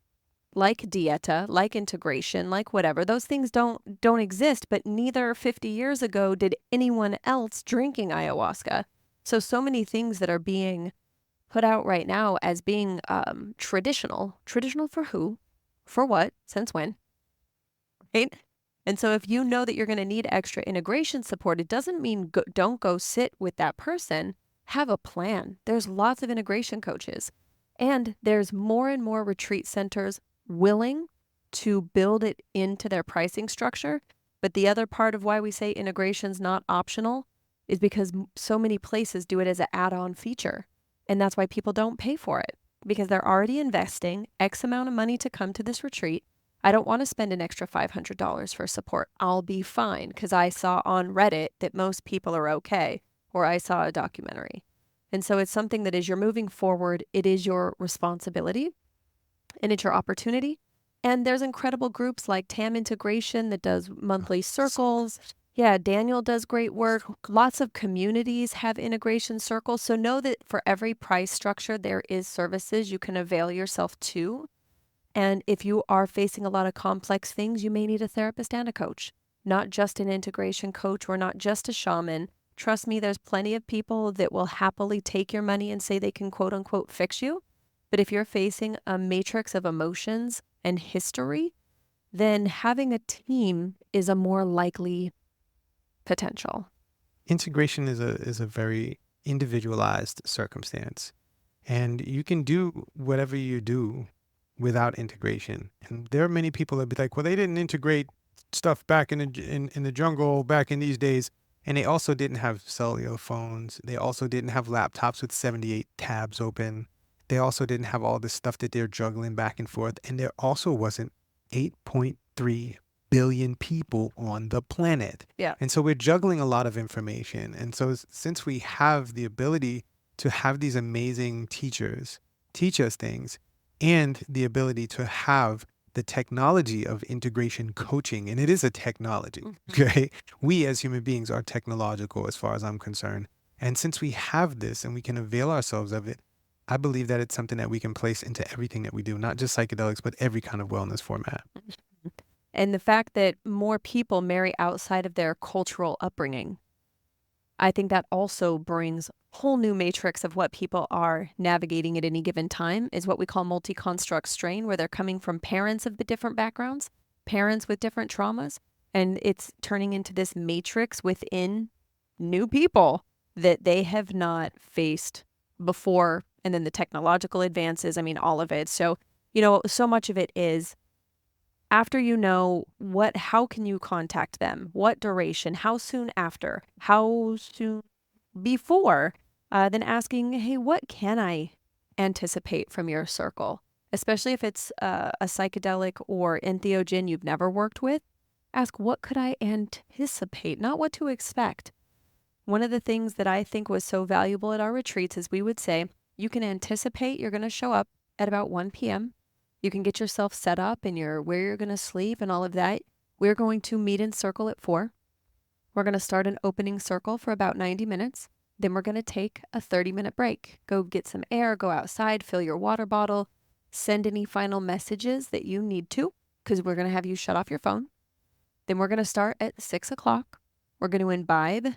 like Dieta, like integration, like whatever, those things don't exist, but neither 50 years ago did anyone else drinking ayahuasca. So many things that are being put out right now as being traditional for who, for what, since when, right? And so if you know that you're going to need extra integration support, it doesn't mean don't go sit with that person. Have a plan. There's lots of integration coaches, and there's more and more retreat centers willing to build it into their pricing structure. But the other part of why we say integration's not optional is because so many places do it as an add-on feature. And that's why people don't pay for it, because they're already investing X amount of money to come to this retreat. I don't want to spend an extra $500 for support. I'll be fine because I saw on Reddit that most people are okay, or I saw a documentary. And so it's something that as you're moving forward, it is your responsibility and it's your opportunity. And there's incredible groups like TAM Integration that does monthly circles. Yeah, Daniel does great work. Lots of communities have integration circles. So know that for every price structure, there is services you can avail yourself to. And if you are facing a lot of complex things, you may need a therapist and a coach, not just an integration coach or not just a shaman. Trust me, there's plenty of people that will happily take your money and say they can quote unquote fix you. But if you're facing a matrix of emotions and history, then having a team is a more likely potential. Integration is a very individualized circumstance, and you can do whatever you do without integration. And there are many people that be like, well, they didn't integrate stuff back in the jungle back in these days. And they also didn't have cellular phones. They also didn't have laptops with 78 tabs open. They also didn't have all this stuff that they're juggling back and forth. And there also wasn't 8.3 billion people on the planet. Yeah. And so we're juggling a lot of information. And so since we have the ability to have these amazing teachers teach us things, and the ability to have the technology of integration coaching, and it is a technology, okay? We as human beings are technological as far as I'm concerned. And since we have this and we can avail ourselves of it, I believe that it's something that we can place into everything that we do, not just psychedelics, but every kind of wellness format. And the fact that more people marry outside of their cultural upbringing, I think that also brings a whole new matrix of what people are navigating at any given time is what we call multi-construct strain, where they're coming from parents of the different backgrounds, parents with different traumas, and it's turning into this matrix within new people that they have not faced before. And then the technological advances, I mean, all of it. So, so much of it is after you know how can you contact them? What duration? How soon after? How soon before? Then asking, hey, what can I anticipate from your circle? Especially if it's a psychedelic or entheogen you've never worked with. Ask, what could I anticipate? Not what to expect. One of the things that I think was so valuable at our retreats is we would say, you can anticipate you're going to show up at about 1 p.m. You can get yourself set up and where you're going to sleep and all of that. We're going to meet in circle at 4. We're going to start an opening circle for about 90 minutes. Then we're going to take a 30-minute break. Go get some air, go outside, fill your water bottle, send any final messages that you need to, because we're going to have you shut off your phone. Then we're going to start at 6 o'clock. We're going to imbibe,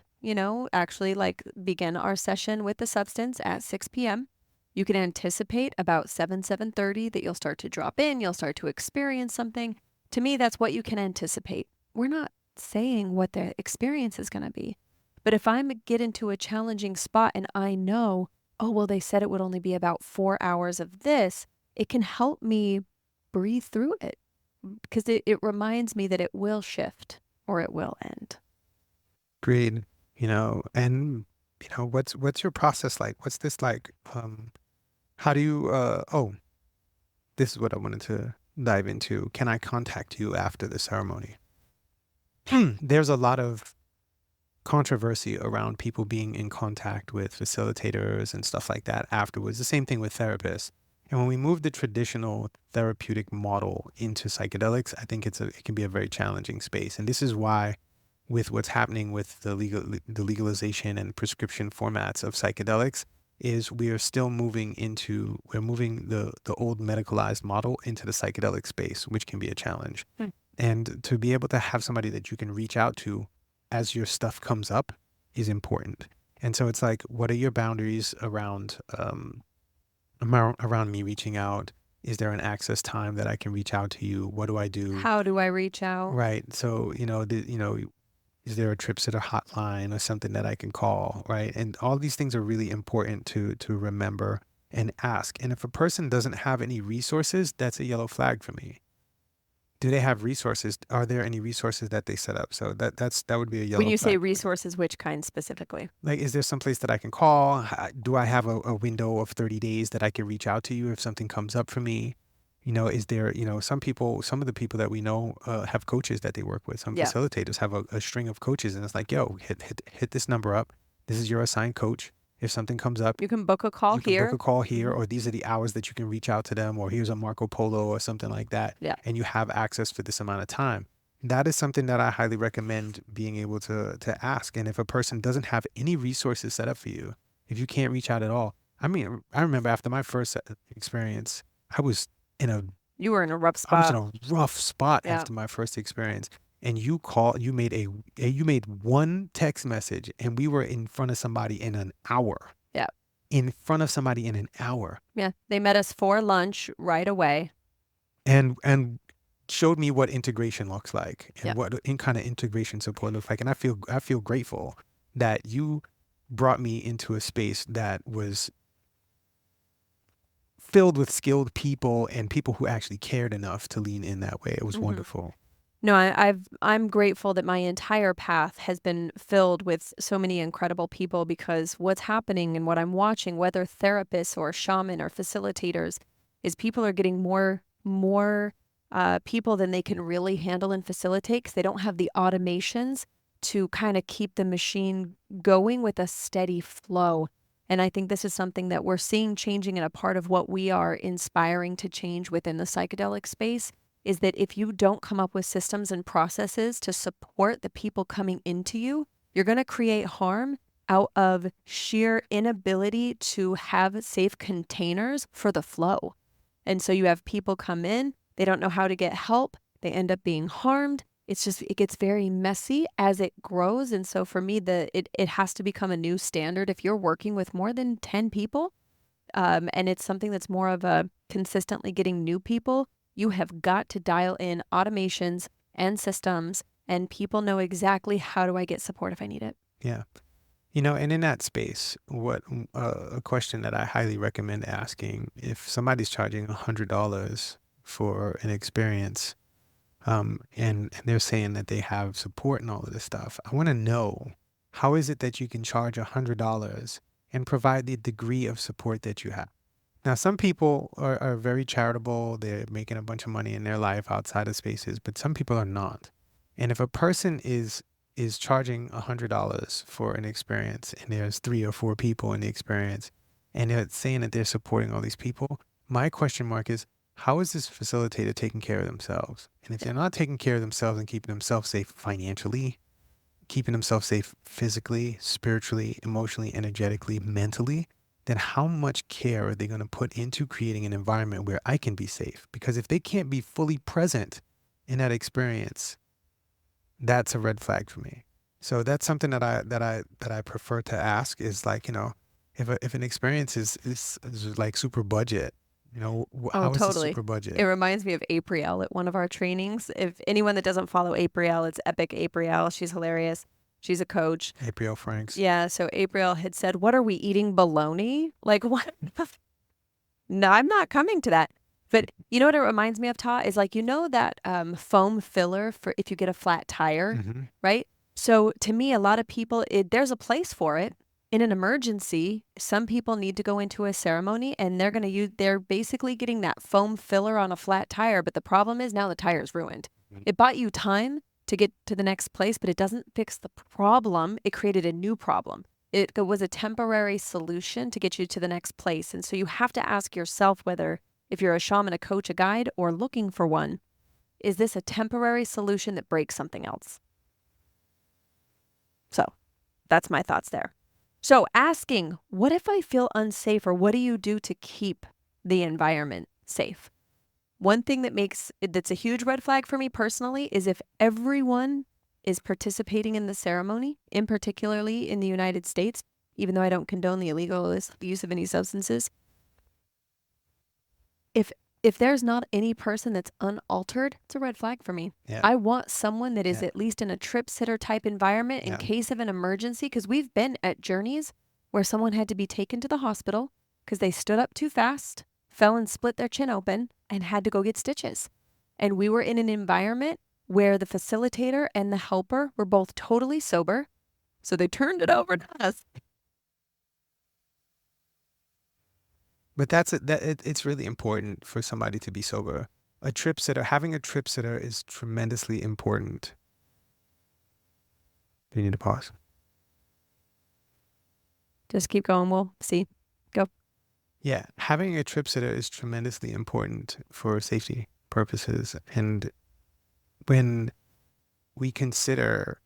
actually begin our session with the substance at 6 p.m. You can anticipate about 7:30 that you'll start to drop in, you'll start to experience something. To me, that's what you can anticipate. We're not saying what the experience is going to be. But if I get into a challenging spot and I know, they said it would only be about 4 hours of this, it can help me breathe through it because it reminds me that it will shift or it will end. Great. And what's your process like? What's this like? How do you, this is what I wanted to dive into. Can I contact you after the ceremony? There's a lot of controversy around people being in contact with facilitators and stuff like that afterwards. The same thing with therapists. And when we move the traditional therapeutic model into psychedelics, I think it can be a very challenging space. And this is why, with what's happening with the legalization and prescription formats of psychedelics, is we're moving the old medicalized model into the psychedelic space, which can be a challenge. And to be able to have somebody that you can reach out to as your stuff comes up is important. And so it's like, what are your boundaries around me reaching out? Is there an access time that I can reach out to you? What do I do? How do I reach out? Right. So, is there a TripSitter hotline or something that I can call, right? And all these things are really important to remember and ask. And if a person doesn't have any resources, that's a yellow flag for me. Do they have resources? Are there any resources that they set up? So that would be a yellow flag. When you say resources, which kind specifically? Like, is there some place that I can call? Do I have a window of 30 days that I can reach out to you if something comes up for me? Is there, some of the people that we know have coaches that they work with. Some Yeah. facilitators have a string of coaches, and it's like, yo, hit this number up. This is your assigned coach. If something comes up, You can book a call you can book here. a call here, Mhm. or these are the hours that you can reach out to them, or here's a Marco Polo or something like that. Yeah. And you have access for this amount of time. That is something that I highly recommend being able to ask. And if a person doesn't have any resources set up for you, if you can't reach out at all, I mean, I remember after my first experience, I was in a You were in a rough I was in spot. a rough spot Yeah. after my first experience. And you made one text message, and we were in front of somebody in an hour. Yeah. In front of somebody in an hour. Yeah. They met us for lunch right away. And showed me what integration looks like and Yeah. what in kind of integration support looks like. And I feel grateful that you brought me into a space that was filled with skilled people and people who actually cared enough to lean in that way. It was Mhm. wonderful. No, I'm grateful that my entire path has been filled with so many incredible people, because what's happening and what I'm watching, whether therapists or shaman or facilitators, is people are getting more people than they can really handle and facilitate, because they don't have the automations to kind of keep the machine going with a steady flow. And I think this is something that we're seeing changing, and a part of what we are inspiring to change within the psychedelic space is that if you don't come up with systems and processes to support the people coming into you, you're going to create harm out of sheer inability to have safe containers for the flow. And so you have people come in, they don't know how to get help, they end up being harmed. It gets very messy as it grows. And so for me, it has to become a new standard. If you're working with more than 10 people, and it's something that's more of a consistently getting new people, you have got to dial in automations and systems, and people know exactly how do I get support if I need it. Yeah. And in that space, what a question that I highly recommend asking, if somebody's charging $100 for an experience, and they're saying that they have support and all of this stuff, I want to know, how is it that you can charge $100 and provide the degree of support that you have? Now, some people are very charitable. They're making a bunch of money in their life outside of spaces, but some people are not. And if a person is charging $100 for an experience, and there's 3 or 4 people in the experience, and they're saying that they're supporting all these people, my question mark is, how is this facilitator taking care of themselves? And if they're not taking care of themselves and keeping themselves safe financially, keeping themselves safe physically, spiritually, emotionally, energetically, mentally, then how much care are they going to put into creating an environment where I can be safe? Because if they can't be fully present in that experience, that's a red flag for me. So that's something that I prefer to ask, is like, if an experience is like super budget, how is it Totally. super budget? It reminds me of April at one of our trainings. If anyone that doesn't follow April, it's Epic April. She's hilarious. She's a coach. April Franks. Yeah, so April had said, "What are we eating, bologna?" Like, what? No, I'm not coming to that. But you know what it reminds me of, Tah, is like, that foam filler for if you get a flat tire, Mm-hmm. right? So to me, a lot of people, there's a place for it. In an emergency, some people need to go into a ceremony, and they're basically getting that foam filler on a flat tire. But the problem is now the tire's ruined. It bought you time to get to the next place, but it doesn't fix the problem. It created a new problem. It was a temporary solution to get you to the next place. And so you have to ask yourself whether, if you're a shaman, a coach, a guide, or looking for one, is this a temporary solution that breaks something else? So that's my thoughts there. So asking, what if I feel unsafe, or what do you do to keep the environment safe? One thing that's a huge red flag for me personally is if everyone is participating in the ceremony, in particularly in the United States, even though I don't condone the illegal use of any substances. If there's not any person that's unaltered, it's a red flag for me. Yeah. I want someone that is Yeah. at least in a trip sitter type environment in Yeah. case of an emergency, because we've been at journeys where someone had to be taken to the hospital because they stood up too fast, fell and split their chin open, and had to go get stitches. And we were in an environment where the facilitator and the helper were both totally sober, so they turned it over to us. But it's really important for somebody to be sober. Having a trip sitter is tremendously important. Do you need to pause? Just keep going. We'll see. Go. Yeah, having a trip sitter is tremendously important for safety purposes. And when we consider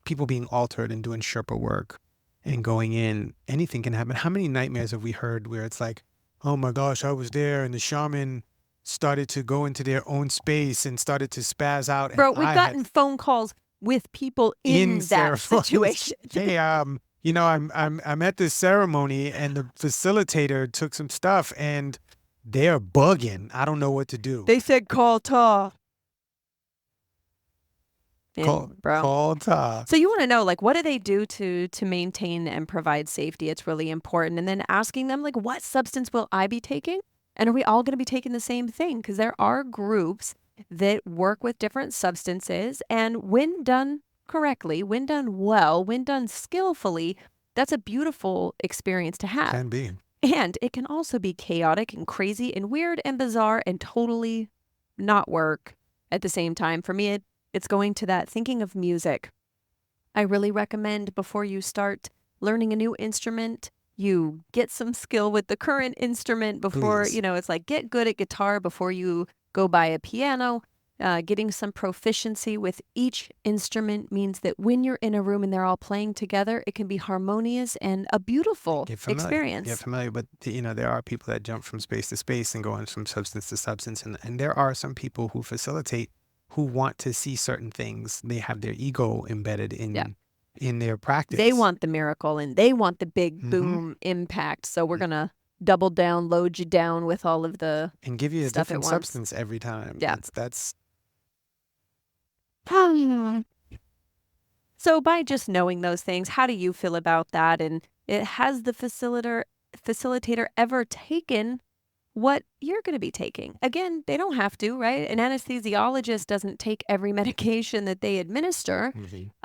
people being altered and doing Sherpa work and going in, anything can happen. How many nightmares have we heard where it's like, oh my gosh, I was there and the shaman started to go into their own space and started to spaz out. And Bro, we've gotten phone calls with people in that situation. Hey, I'm at this ceremony and the facilitator took some stuff and they're bugging. I don't know what to do. They said call Tah. Call Tah. So you want to know, like, what do they do to maintain and provide safety? It's really important. And then asking them, like, what substance will I be taking? And are we all going to be taking the same thing? Because there are groups that work with different substances. And when done correctly, when done well, when done skillfully, that's a beautiful experience to have. Can be. And it can also be chaotic and crazy and weird and bizarre and totally not work at the same time. For me, it's going to that thinking of music. I really recommend before you start learning a new instrument, you get some skill with the current instrument before, Please. it's like get good at guitar before you go buy a piano. Getting some proficiency with each instrument means that when you're in a room and they're all playing together, it can be harmonious and a beautiful experience. Get familiar, but there are people that jump from space to space and go on from substance to substance. And there are some people who facilitate who want to see certain things. They have their ego embedded in their practice. They want the miracle and they want the big boom impact. So we're going to double down, load you down with all of the and give you a stuff different substance every time. Yeah. That's So by just knowing those things, how do you feel about that? And has the facilitator ever taken what you're going to be taking? Again, they don't have to, right? An anesthesiologist doesn't take every medication that they administer.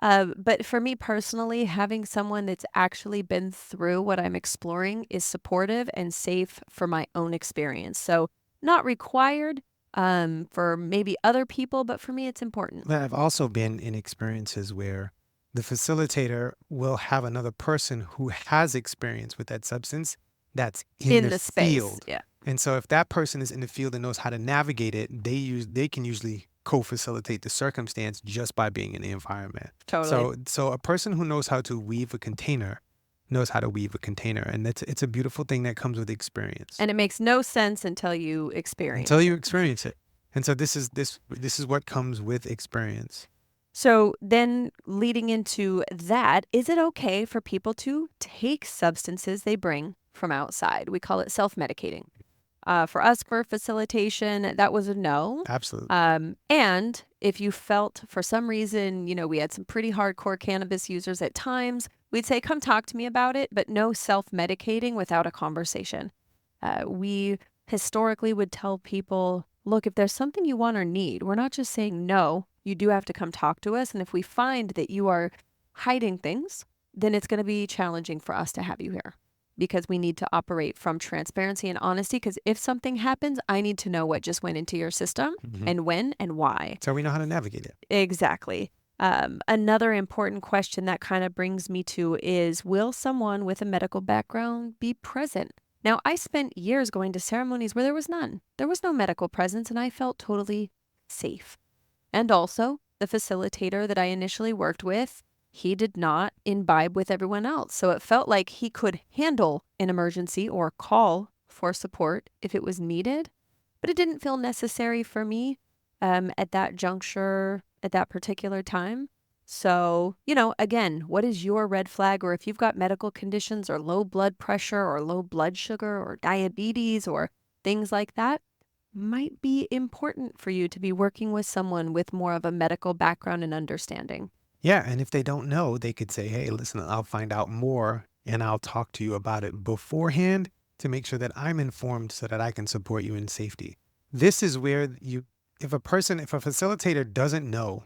But for me personally, having someone that's actually been through what I'm exploring is supportive and safe for my own experience. So not required for maybe other people, but for me, it's important. But I've also been in experiences where the facilitator will have another person who has experience with that substance that's in the space. field. Yeah. And so if that person is in the field and knows how to navigate it, they can usually co-facilitate the circumstance just by being in the environment. Totally. So a person who knows how to weave a container knows how to weave a container. And it's a beautiful thing that comes with experience. And it makes no sense until you experience it. And so this is what comes with experience. So then leading into that, is it okay for people to take substances they bring from outside? We call it self-medicating. For us, for facilitation, that was a no. Absolutely. And if you felt for some reason, we had some pretty hardcore cannabis users at times, we'd say, come talk to me about it, but no self-medicating without a conversation. We historically would tell people, look, if there's something you want or need, we're not just saying no, you do have to come talk to us. And if we find that you are hiding things, then it's going to be challenging for us to have you here, because we need to operate from transparency and honesty. Because if something happens, I need to know what just went into your system and when and why. So we know how to navigate it. Exactly. Another important question that kind of brings me to is, will someone with a medical background be present? Now, I spent years going to ceremonies where there was none. There was no medical presence, and I felt totally safe. And also, the facilitator that I initially worked with, he did not imbibe with everyone else. So it felt like he could handle an emergency or call for support if it was needed, but it didn't feel necessary for me at that juncture, at that particular time. So, again, what is your red flag? Or if you've got medical conditions or low blood pressure or low blood sugar or diabetes or things like that, might be important for you to be working with someone with more of a medical background and understanding. Yeah, and if they don't know, they could say, hey, listen, I'll find out more and I'll talk to you about it beforehand to make sure that I'm informed so that I can support you in safety. This is where if a facilitator doesn't know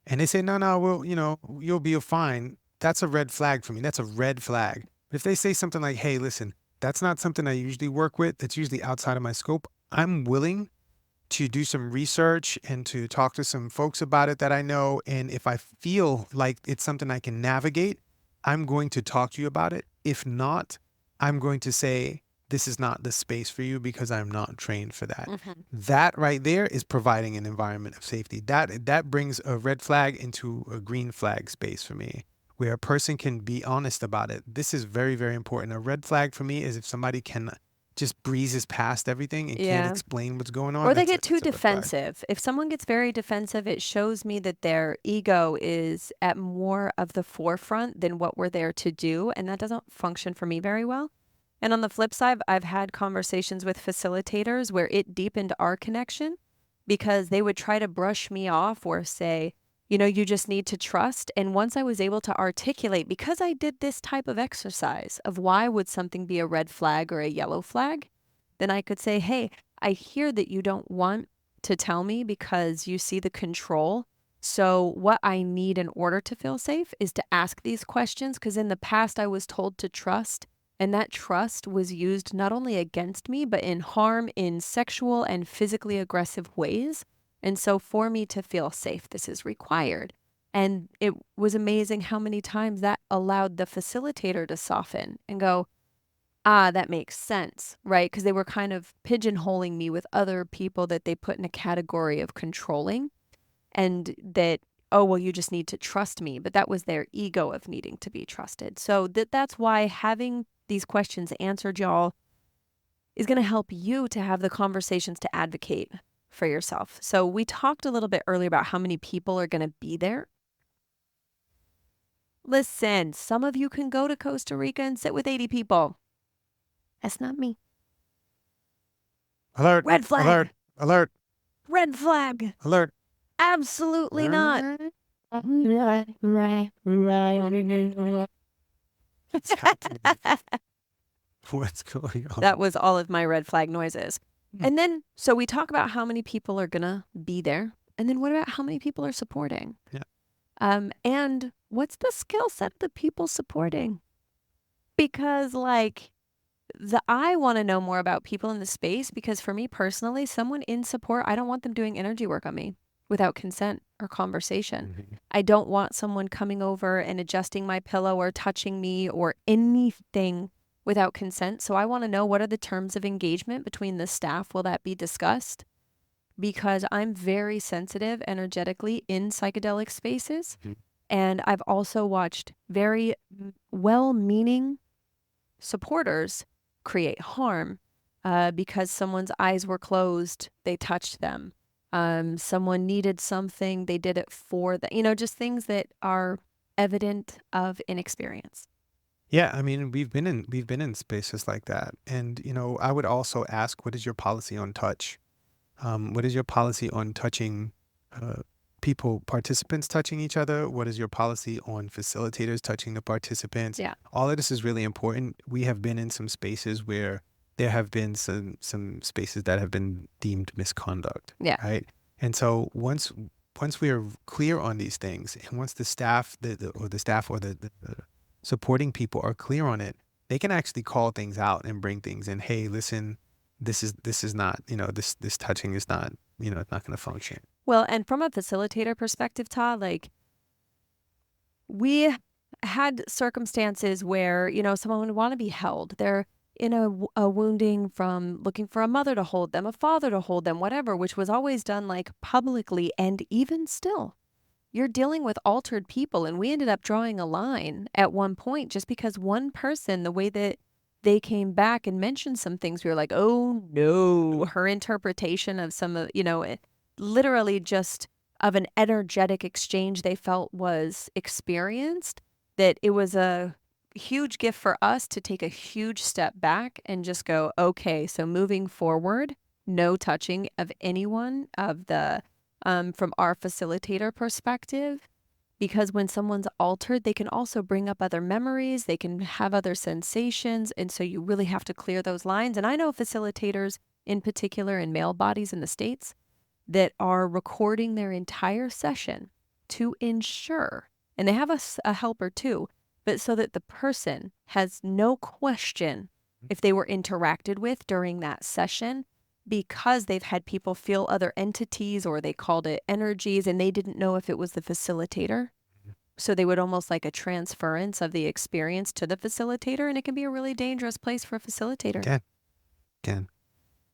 and they say, no, you'll be fine, that's a red flag for me. That's a red flag. But if they say something like, hey, listen, that's not something I usually work with, that's usually outside of my scope, I'm willing to do some research and to talk to some folks about it that I know. And if I feel like it's something I can navigate, I'm going to talk to you about it. If not, I'm going to say, this is not the space for you because I'm not trained for that. That right there is providing an environment of safety. That brings a red flag into a green flag space for me, where a person can be honest about it. This is very, very important. A red flag for me is if somebody can just breezes past everything and can't explain what's going on. Or they get too that's a red flag. defensive. If someone gets very defensive, it shows me that their ego is at more of the forefront than what we're there to do. And that doesn't function for me very well. And on the flip side, I've had conversations with facilitators where it deepened our connection because they would try to brush me off or say, you know, you just need to trust. And once I was able to articulate, because I did this type of exercise of why would something be a red flag or a yellow flag, then I could say, hey, I hear that you don't want to tell me because you see the control. So what I need in order to feel safe is to ask these questions, because in the past I was told to trust, and that trust was used not only against me, but in harm, in sexual and physically aggressive ways. And so for me to feel safe, this is required. And it was amazing how many times that allowed the facilitator to soften and go, ah, that makes sense, right? Because they were kind of pigeonholing me with other people that they put in a category of controlling, and that, oh, well, you just need to trust me. But that was their ego of needing to be trusted. So that's why having these questions answered, y'all, is going to help you to have the conversations to advocate for yourself. So we talked a little bit earlier about how many people are going to be there. Listen, some of you can go to Costa Rica and sit with 80 people. That's not me. Alert. Red flag. Alert. Alert. Red flag. Alert. Absolutely not. What's happening? What's going on? That was all of my red flag noises. And then, so we talk about how many people are going to be there. And then what about how many people are supporting? Yeah. And what's the skill set of the people supporting? Because I want to know more about people in the space, because for me personally, someone in support, I don't want them doing energy work on me without consent or conversation. I don't want someone coming over and adjusting my pillow or touching me or anything without consent. So I want to know, what are the terms of engagement between the staff? Will that be discussed? Because I'm very sensitive energetically in psychedelic spaces. And I've also watched very well-meaning supporters create harm because someone's eyes were closed, they touched them. Someone needed something, they did it for them. You know, just things that are evident of inexperience. Yeah, I mean, we've been in spaces like that. And, you know, I would also ask, what is your policy on touch? What is your policy on touching participants touching each other? What is your policy on facilitators touching the participants? Yeah. All of this is really important. We have been in some spaces where there have been some spaces that have been deemed misconduct. Yeah. Right. And so once we are clear on these things, and once the staff, the supporting people are clear on it, they can actually call things out and bring things in. Hey, listen, this is not, you know, this touching is not, you know, it's not going to function. Well, and from a facilitator perspective, Tah, we had circumstances where, you know, someone would want to be held. They're in a wounding from looking for a mother to hold them, a father to hold them, whatever, which was always done publicly. And even still, you're dealing with altered people. And we ended up drawing a line at one point just because one person, the way that they came back and mentioned some things, we were like, oh no, her interpretation of some of, you know, literally just of an energetic exchange they felt was experienced, that it was a huge gift for us to take a huge step back and just go, okay, so moving forward, no touching of anyone of the from our facilitator perspective, because when someone's altered, they can also bring up other memories, they can have other sensations, and so you really have to clear those lines. And I know facilitators in particular in male bodies in the States that are recording their entire session to ensure, and they have a helper too, but so that the person has no question if they were interacted with during that session, because they've had people feel other entities, or they called it energies, and they didn't know if it was the facilitator. So they would almost like a transference of the experience to the facilitator, and it can be a really dangerous place for a facilitator. Can.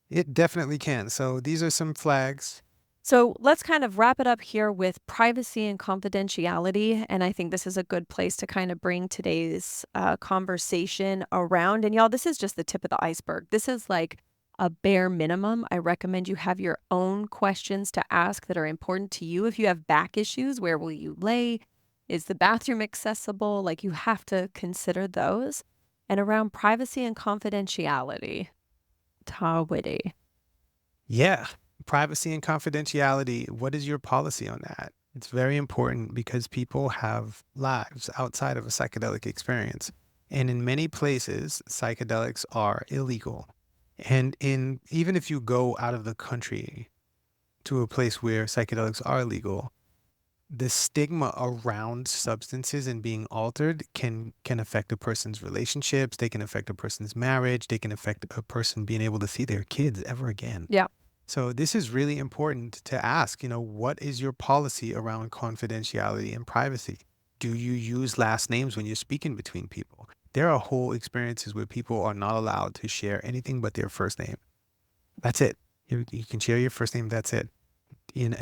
It definitely can. So these are some flags. So let's kind of wrap it up here with privacy and confidentiality. And I think this is a good place to kind of bring today's conversation around. And y'all, this is just the tip of the iceberg. This is like a bare minimum. I recommend you have your own questions to ask that are important to you. If you have back issues, where will you lay? Is the bathroom accessible? Like, you have to consider those. And around privacy and confidentiality, Tah Whitty. Yeah. Privacy and confidentiality. What is your policy on that? It's very important because people have lives outside of a psychedelic experience. And in many places, psychedelics are illegal. And even if you go out of the country to a place where psychedelics are illegal, the stigma around substances and being altered can affect a person's relationships. They can affect a person's marriage. They can affect a person being able to see their kids ever again. Yeah. So this is really important to ask, what is your policy around confidentiality and privacy? Do you use last names when you're speaking between people? There are whole experiences where people are not allowed to share anything but their first name. That's it. You can share your first name. That's it. And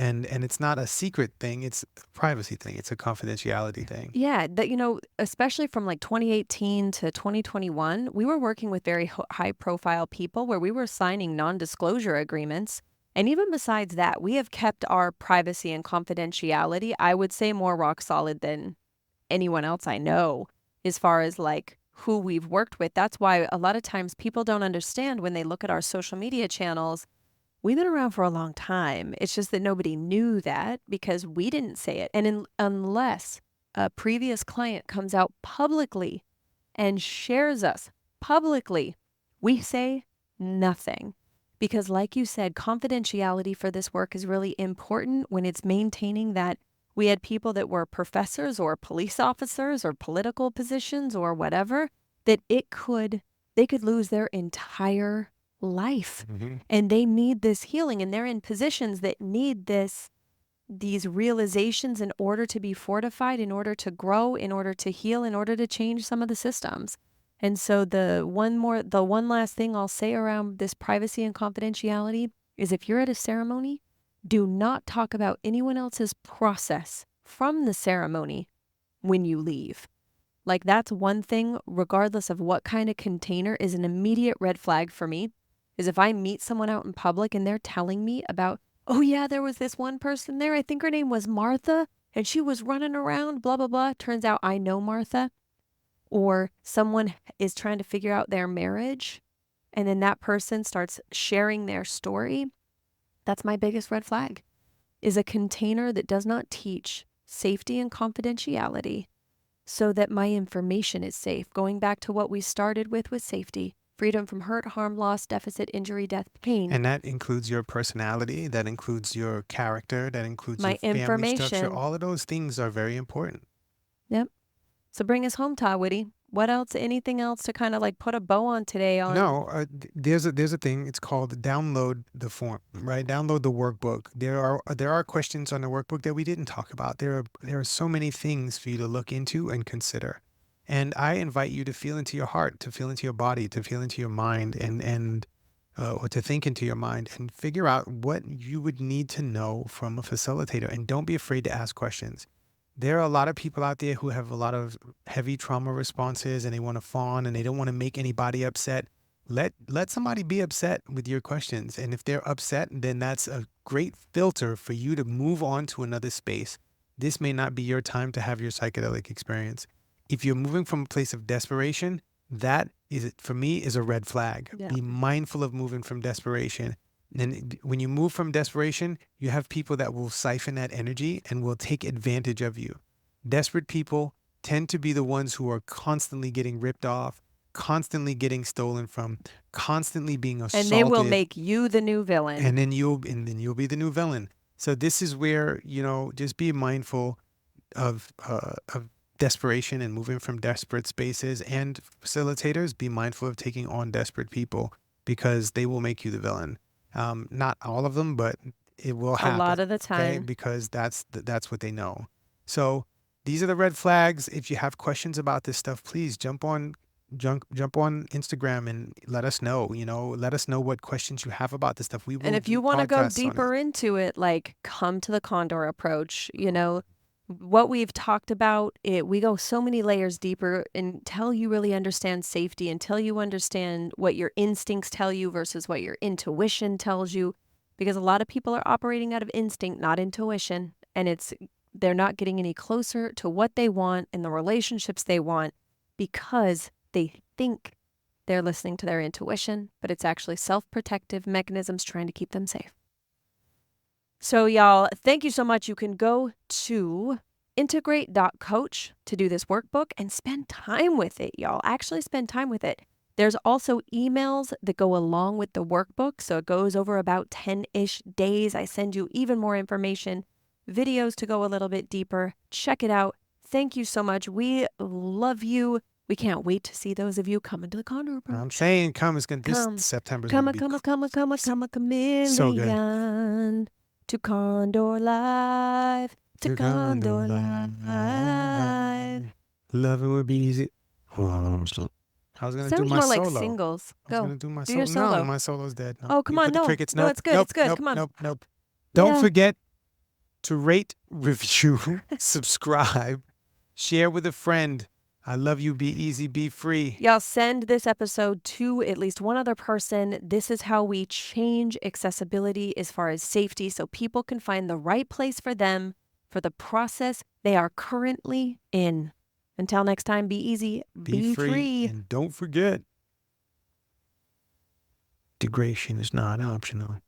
it's not a secret thing. It's a privacy thing. It's a confidentiality thing. Yeah, that, especially from like 2018 to 2021, we were working with very high profile people where we were signing non-disclosure agreements. And even besides that, we have kept our privacy and confidentiality, I would say, more rock solid than anyone else I know, as far as like who we've worked with. That's why a lot of times people don't understand when they look at our social media channels. We've been around for a long time. It's just that nobody knew that because we didn't say it. And unless a previous client comes out publicly and shares us publicly, we say nothing. Because like you said, confidentiality for this work is really important when it's maintaining that. We had people that were professors or police officers or political positions or whatever, that they could lose their entire life. And they need this healing, and they're in positions that need these realizations in order to be fortified, in order to grow, in order to heal, in order to change some of the systems. And so the one last thing I'll say around this privacy and confidentiality is, if you're at a ceremony, do not talk about anyone else's process from the ceremony when you leave. Like, that's one thing, regardless of what kind of container, is an immediate red flag for me. Is if I meet someone out in public and they're telling me about, oh yeah, there was this one person there, I think her name was Martha, and she was running around, blah, blah, blah. Turns out I know Martha. Or someone is trying to figure out their marriage, and then that person starts sharing their story. That's my biggest red flag, is a container that does not teach safety and confidentiality so that my information is safe. Going back to what we started with safety. Freedom from hurt, harm, loss, deficit, injury, death, pain. And that includes your personality, that includes your character, that includes my your family information. structure. All of those things are very important. Yep. So bring us home, Tah Whitty. What else, anything else to kind of like put a bow on today? There's a thing. It's called download the form, right? Download the workbook. There are questions on the workbook that we didn't talk about. There are so many things for you to look into and consider. And I invite you to feel into your heart, to feel into your body, to feel into your mind, or to think into your mind and figure out what you would need to know from a facilitator. And don't be afraid to ask questions. There are a lot of people out there who have a lot of heavy trauma responses, and they want to fawn and they don't want to make anybody upset. Let somebody be upset with your questions. And if they're upset, then that's a great filter for you to move on to another space. This may not be your time to have your psychedelic experience. If you're moving from a place of desperation, that is, for me, is a red flag. Yeah. Be mindful of moving from desperation. And when you move from desperation, you have people that will siphon that energy and will take advantage of you. Desperate people tend to be the ones who are constantly getting ripped off, constantly getting stolen from, constantly being assaulted. And they will make you the new villain. And then you'll be the new villain. So this is where, just be mindful of desperation and moving from desperate spaces. And facilitators, be mindful of taking on desperate people because they will make you the villain. Not all of them, but it will happen. A lot of the Okay, time. because that's what they know. So these are the red flags. If you have questions about this stuff, please jump on Instagram and let us know. Let us know what questions you have about this stuff. We will And if do you want to go podcasts on it. deeper into it, like come to the Condor approach. What we've talked about, we go so many layers deeper until you really understand safety, until you understand what your instincts tell you versus what your intuition tells you. Because a lot of people are operating out of instinct, not intuition. And they're not getting any closer to what they want and the relationships they want because they think they're listening to their intuition, but it's actually self-protective mechanisms trying to keep them safe. So y'all, thank you so much. You can go to integrate.coach to do this workbook and spend time with it, y'all. Actually spend time with it. There's also emails that go along with the workbook. So it goes over about 10-ish days. I send you even more information, videos to go a little bit deeper. Check it out. Thank you so much. We love you. We can't wait to see those of you coming to the Condor approach. I'm saying this September's Come going to be chameleon so good. to Condor Live, to Condor Live. Loving would be easy. I was going to do Sounds my more solo. like singles. I was Go. going to do my Do solo. your solo. No, my solo's dead. No. Oh, come You on. put the No. crickets. No, Nope, it's good. Nope, It's good. Nope, Come on. Nope. Don't Yeah. forget to rate, review, subscribe, share with a friend. I love you. Be easy. Be free. Y'all send this episode to at least one other person. This is how we change accessibility as far as safety so people can find the right place for them for the process they are currently in. Until next time, be easy, be free. And don't forget, degradation is not optional.